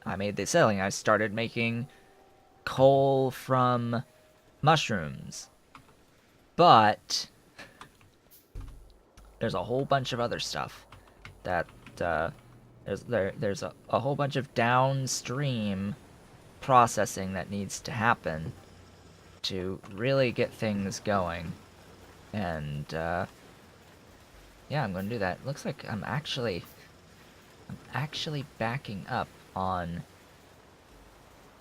I started making coal from mushrooms. But there's a whole bunch of other stuff that there's a whole bunch of downstream processing that needs to happen to really get things going. And yeah, I'm going to do that. Looks like I'm actually backing up on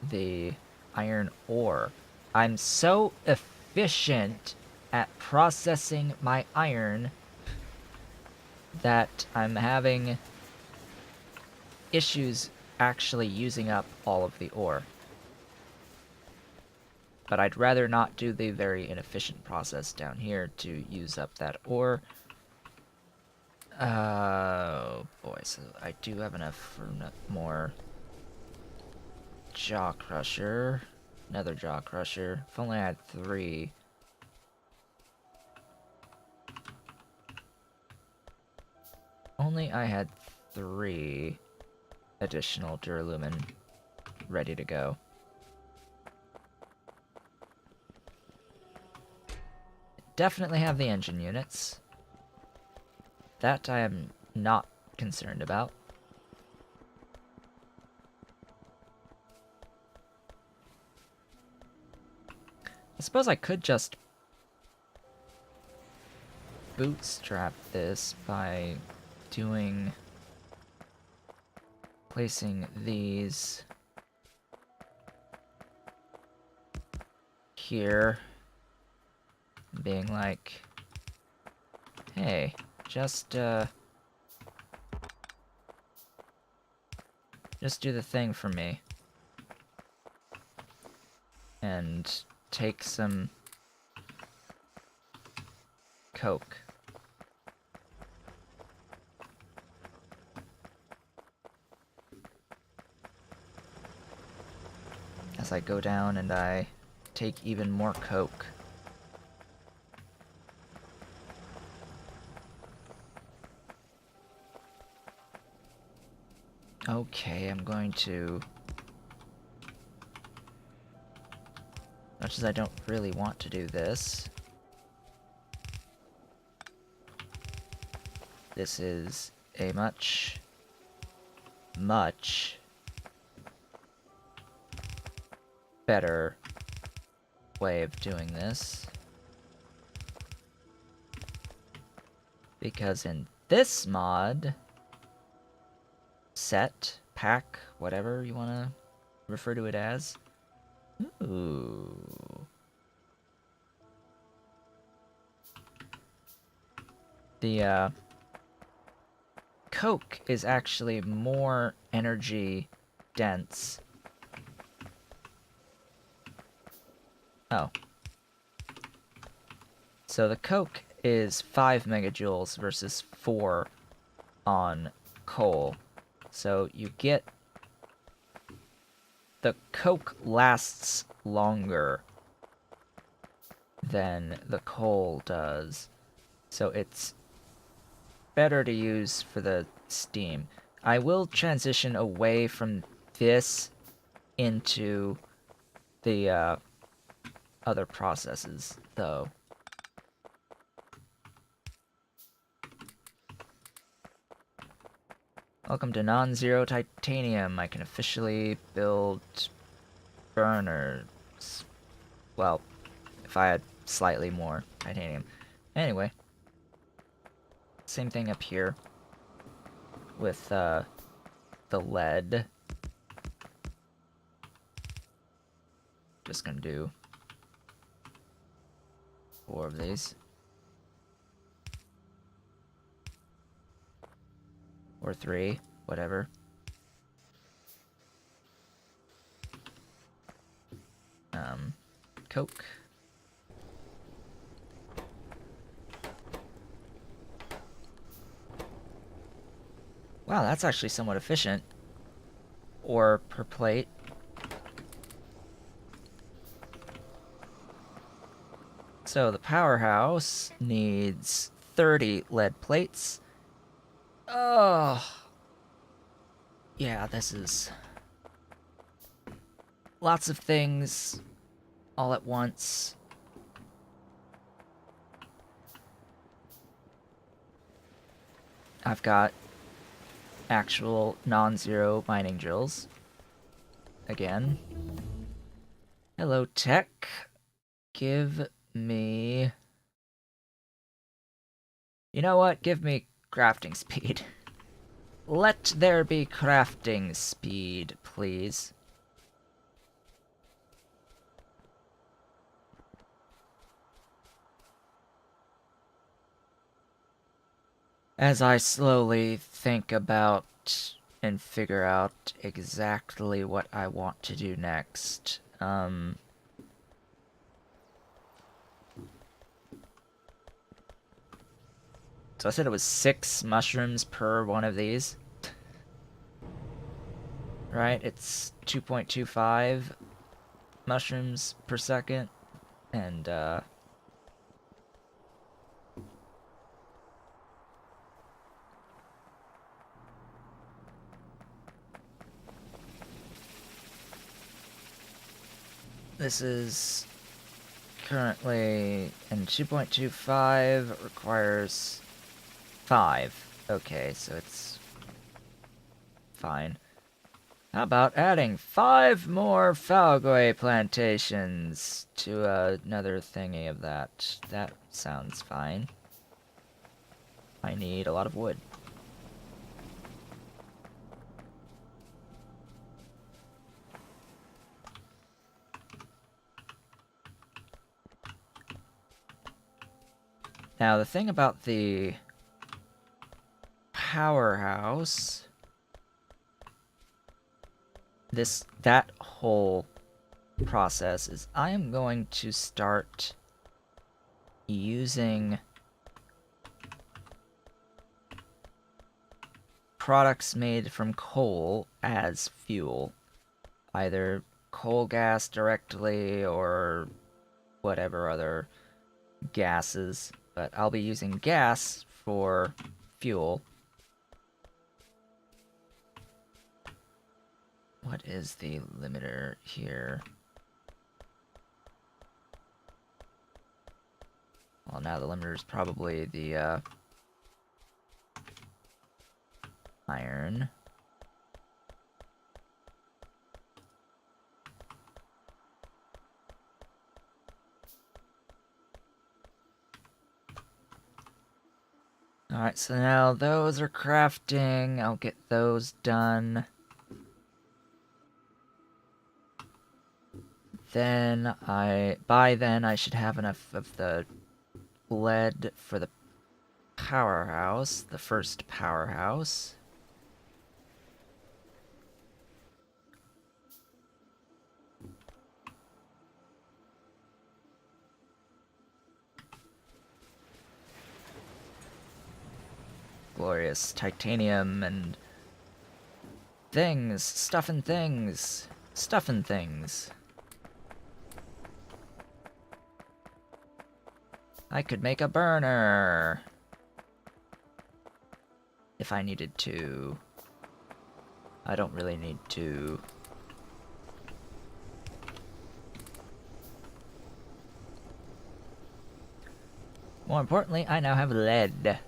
the iron ore. I'm so efficient at processing my iron that I'm having issues actually using up all of the ore. But I'd rather not do the very inefficient process down here to use up that ore. Oh boy, so I do have enough for more jaw crusher. Another jaw crusher. If only I had 3. Only I had 3 additional duralumin ready to go. Definitely have the engine units. That I am not concerned about. I suppose I could just bootstrap this by placing these here, being like, hey, just do the thing for me. And take some coke. As I go down and I take even more coke. Okay, I'm going to... Much as I don't really want to do this, this is a much better way of doing this. Because in this mod, set, pack, whatever you want to refer to it as. Ooh. The coke is actually more energy dense. Oh. So the coke is 5 megajoules versus 4 on coal. So you get... The coke lasts longer than the coal does. So it's better to use for the steam. I will transition away from this into the other processes, though. Welcome to non-zero titanium. I can officially build burners. Well, if I had slightly more titanium. Anyway. Same thing up here. with the lead. Just gonna do 4 of these. Or 3, whatever. Coke. Wow, that's actually somewhat efficient. Ore per plate. So the powerhouse needs 30 lead plates. Oh. Yeah, this is lots of things all at once. I've got actual non-zero mining drills. Again. Hello, tech. Give me... You know what? Give me crafting speed. Let there be crafting speed, please. As I slowly think about and figure out exactly what I want to do next, so I said it was 6 mushrooms per one of these. Right? It's 2.25 mushrooms per second. And, this is currently, and 2.25 requires 5. Okay, so it's fine. How about adding 5 more Falgoy plantations to another thingy of that? That sounds fine. I need a lot of wood. Now, the thing about the powerhouse, that whole process is I am going to start using products made from coal as fuel. Either coal gas directly or whatever other gases. But I'll be using gas for fuel. What is the limiter here? Well, now the limiter is probably the iron. Alright, so now those are crafting. I'll get those done. Then by then I should have enough of the lead for the powerhouse, the first powerhouse. Glorious titanium and things, stuff and things, stuff and things. I could make a burner if I needed to. I don't really need to. More importantly, I now have lead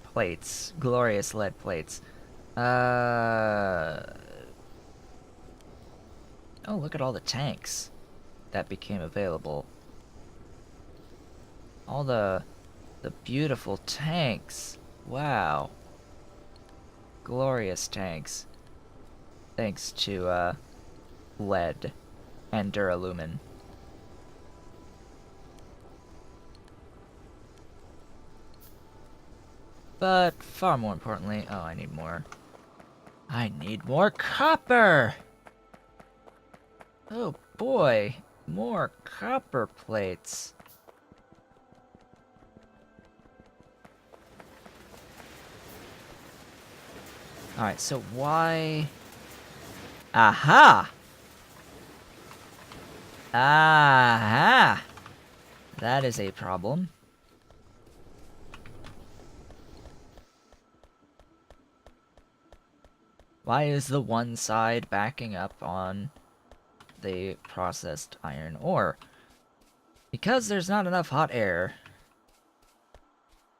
plates. Glorious lead plates. Oh, look at all the tanks that became available. All the beautiful tanks. Wow. glorious tanks. Thanks to, lead and duralumin. But far more importantly, oh, I need more. I need more copper! Oh boy, more copper plates. Alright, so why... Aha! Aha! That is a problem. Why is the one side backing up on the processed iron ore? Because there's not enough hot air,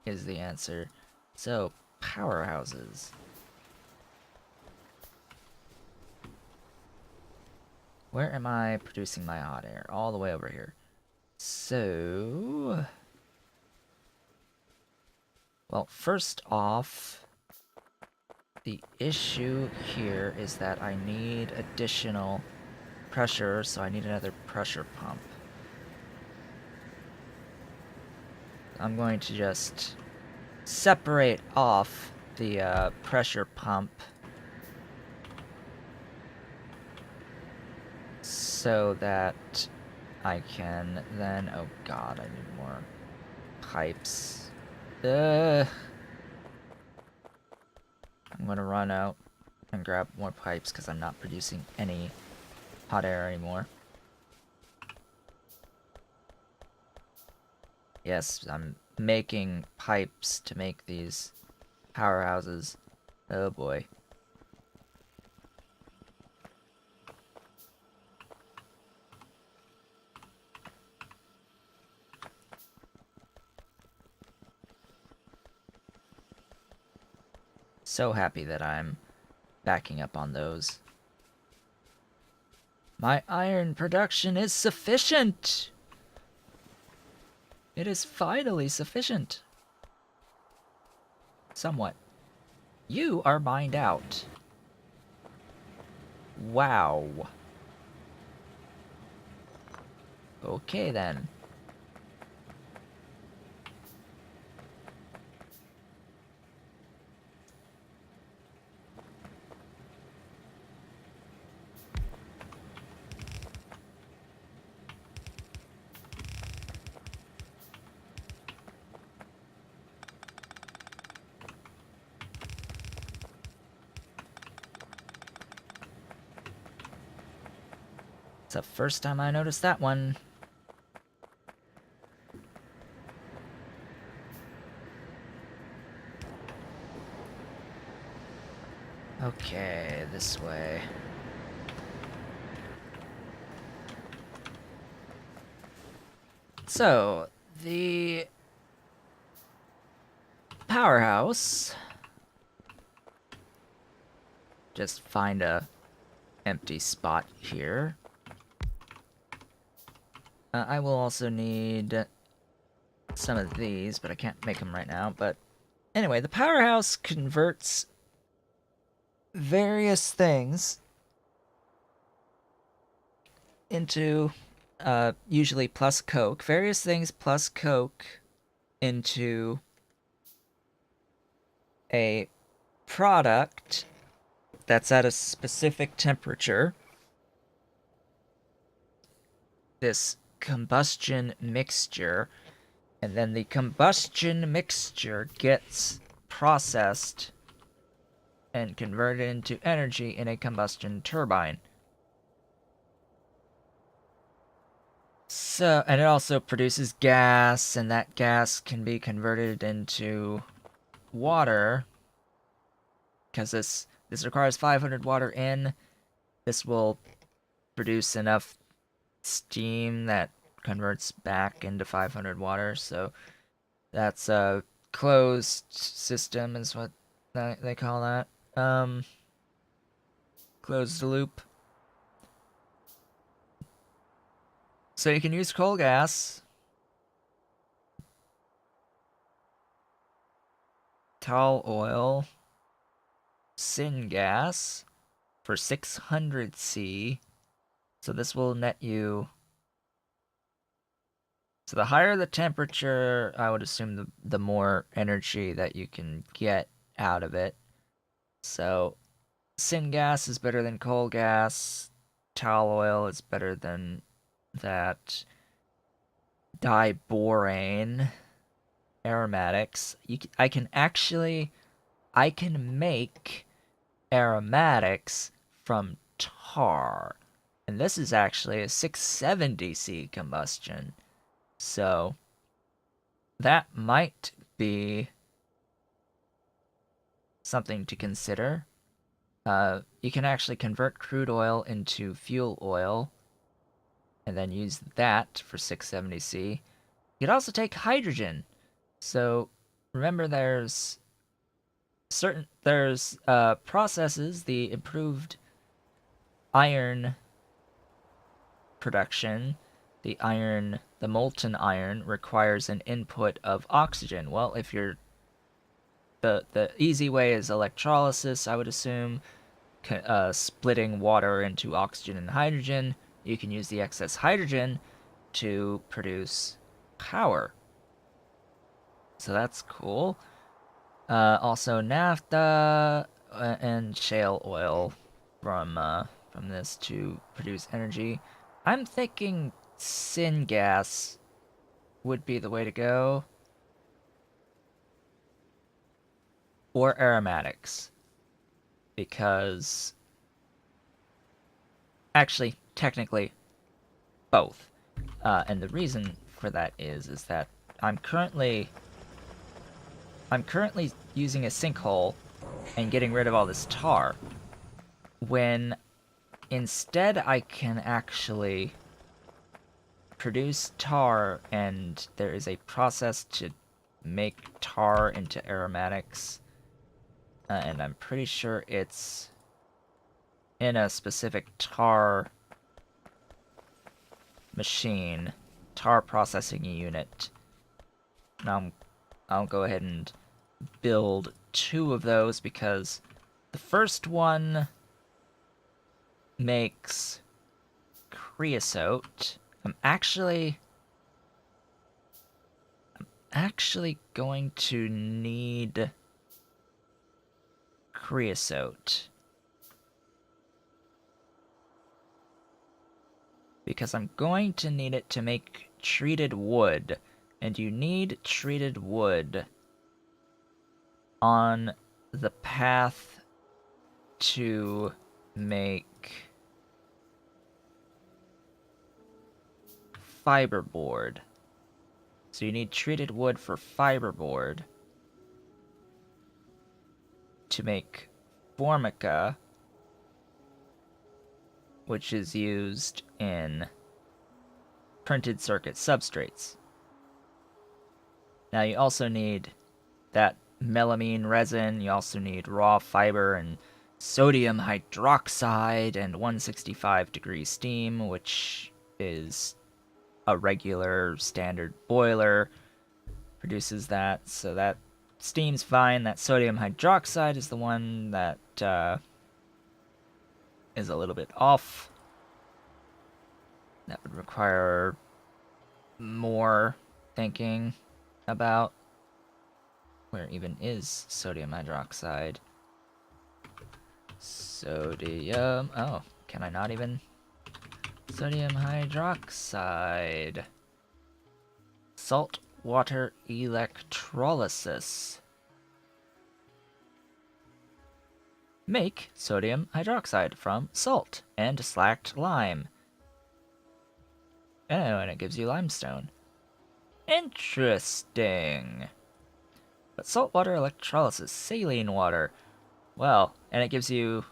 is the answer. So, powerhouses. Where am I producing my hot air? All the way over here. So... Well, first off, the issue here is that I need additional pressure, so I need another pressure pump. I'm going to just separate off the pressure pump so that I can then... Oh god, I need more pipes. I'm gonna run out and grab more pipes because I'm not producing any hot air anymore. Yes, I'm making pipes to make these powerhouses. Oh boy. So happy that I'm backing up on those. My iron production is sufficient! It is finally sufficient. Somewhat. You are mined out. Wow. Okay then. It's the first time I noticed that one. Okay, this way. So, the powerhouse. Just find a empty spot here. I will also need some of these, but I can't make them right now. But anyway, the powerhouse converts various things into, usually plus coke, various things plus coke into a product that's at a specific temperature. This combustion mixture, and then the combustion mixture gets processed and converted into energy in a combustion turbine. So, and it also produces gas, and that gas can be converted into water, because this requires 500 water in. This will produce enough steam that converts back into 500 water, so that's a closed system is what they call that. Closed loop. So you can use coal gas, tall oil, syngas for 600C. So this will net you... So the higher the temperature, I would assume the more energy that you can get out of it. So syngas is better than coal gas. Tall oil is better than that. Diborane. Aromatics. I can make aromatics from tar. And this is actually a 670C combustion. So that might be something to consider. You can actually convert crude oil into fuel oil and then use that for 670C. You could also take hydrogen. So remember there's processes, the improved iron production, the molten iron requires an input of oxygen. Well, if you're the easy way is electrolysis, I would assume, splitting water into oxygen and hydrogen. You can use the excess hydrogen to produce power. So that's cool. Also naphtha and shale oil from this to produce energy. I'm thinking syngas would be the way to go. Or aromatics. Because actually, technically, both. And the reason for that is that I'm currently using a sinkhole and getting rid of all this tar, when instead I can actually produce tar, and there is a process to make tar into aromatics, and I'm pretty sure it's in a specific tar machine, tar processing unit. Now I'll go ahead and build 2 of those because the first one makes creosote. I'm actually going to need creosote because I'm going to need it to make treated wood, and you need treated wood on the path to make fiberboard. So you need treated wood for fiberboard to make formica, which is used in printed circuit substrates. Now you also need that melamine resin, you also need raw fiber and sodium hydroxide and 165 degree steam, which is a regular standard boiler produces that, so that steam's fine. That sodium hydroxide is the one that is a little bit off. That would require more thinking about where even is sodium hydroxide. Sodium, oh, can I not even? Sodium hydroxide. Salt water electrolysis. Make sodium hydroxide from salt and slacked lime. Oh, and it gives you limestone. Interesting. But saltwater electrolysis, saline water. Well, and it gives you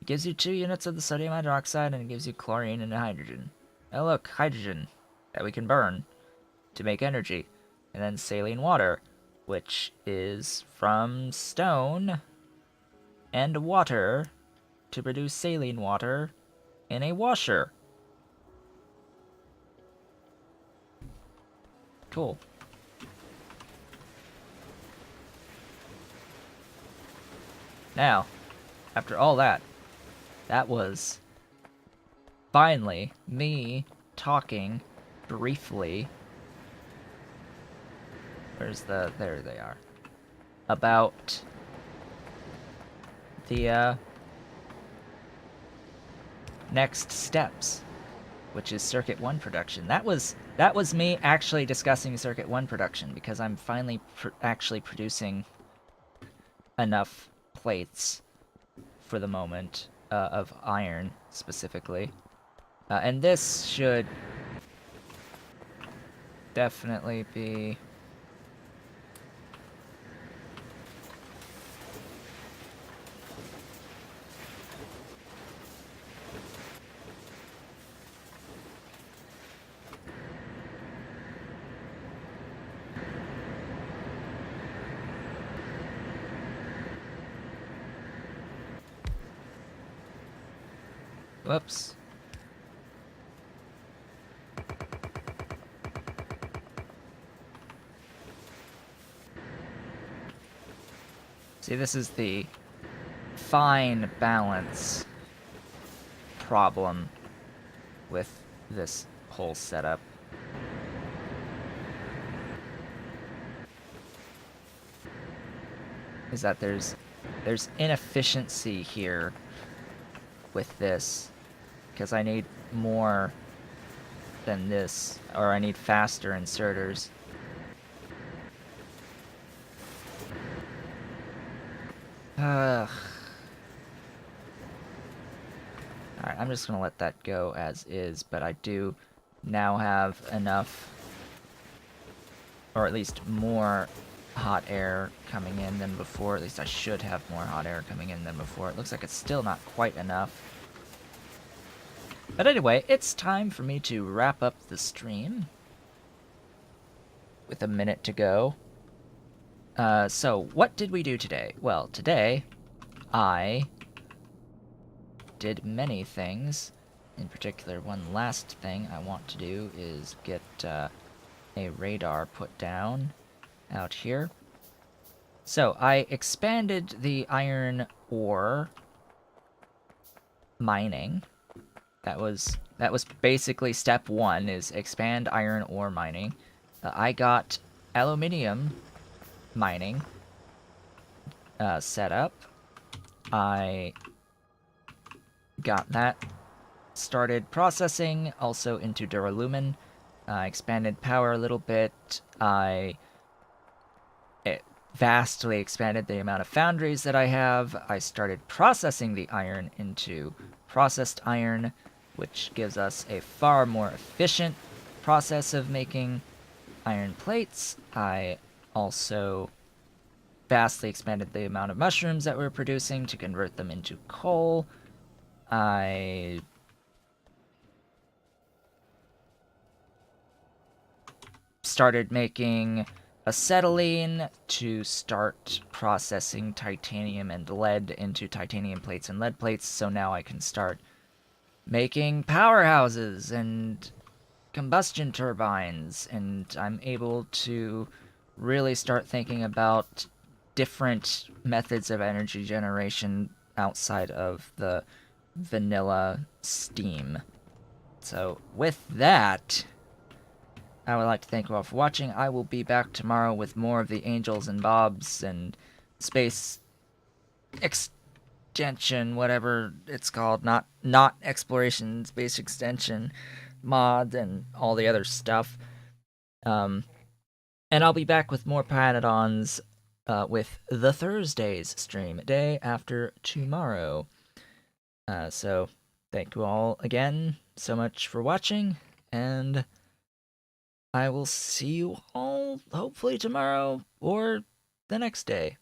2 units of the sodium hydroxide, and it gives you chlorine and hydrogen. Oh look, hydrogen that we can burn to make energy. And then saline water, which is from stone and water to produce saline water in a washer. Cool. Now, after all that, that was finally me talking briefly. Where's the... There they are. About the next steps, which is Circuit 1 production. That was me actually discussing Circuit 1 production, because I'm finally actually producing enough plates for the moment, of iron specifically. And this should definitely be... Whoops. See, this is the fine balance problem with this whole setup. Is that there's inefficiency here with this, because I need more than this, or I need faster inserters. Alright, I'm just gonna let that go as is, but I do now have enough, or at least more hot air coming in than before. At least I should have more hot air coming in than before. It looks like it's still not quite enough. But anyway, it's time for me to wrap up the stream with a minute to go. So what did we do today? Well, today I did many things. In particular, one last thing I want to do is get a radar put down out here. So I expanded the iron ore mining. That was basically step one, is expand iron ore mining. I got aluminium mining set up. I got that started processing also into duralumin. Expanded power a little bit. I vastly expanded the amount of foundries that I have. I started processing the iron into processed iron, which gives us a far more efficient process of making iron plates. I also vastly expanded the amount of mushrooms that we're producing to convert them into coal. I started making acetylene to start processing titanium and lead into titanium plates and lead plates, so now I can start making powerhouses and combustion turbines, and I'm able to really start thinking about different methods of energy generation outside of the vanilla steam. So with that, I would like to thank you all for watching. I will be back tomorrow with more of the Angels and Bobs and Space Extension, whatever it's called, not Exploration, Space Extension mods and all the other stuff. And I'll be back with more Pyanodons with the Thursdays stream, day after tomorrow. So thank you all again so much for watching, and I will see you all hopefully tomorrow or the next day.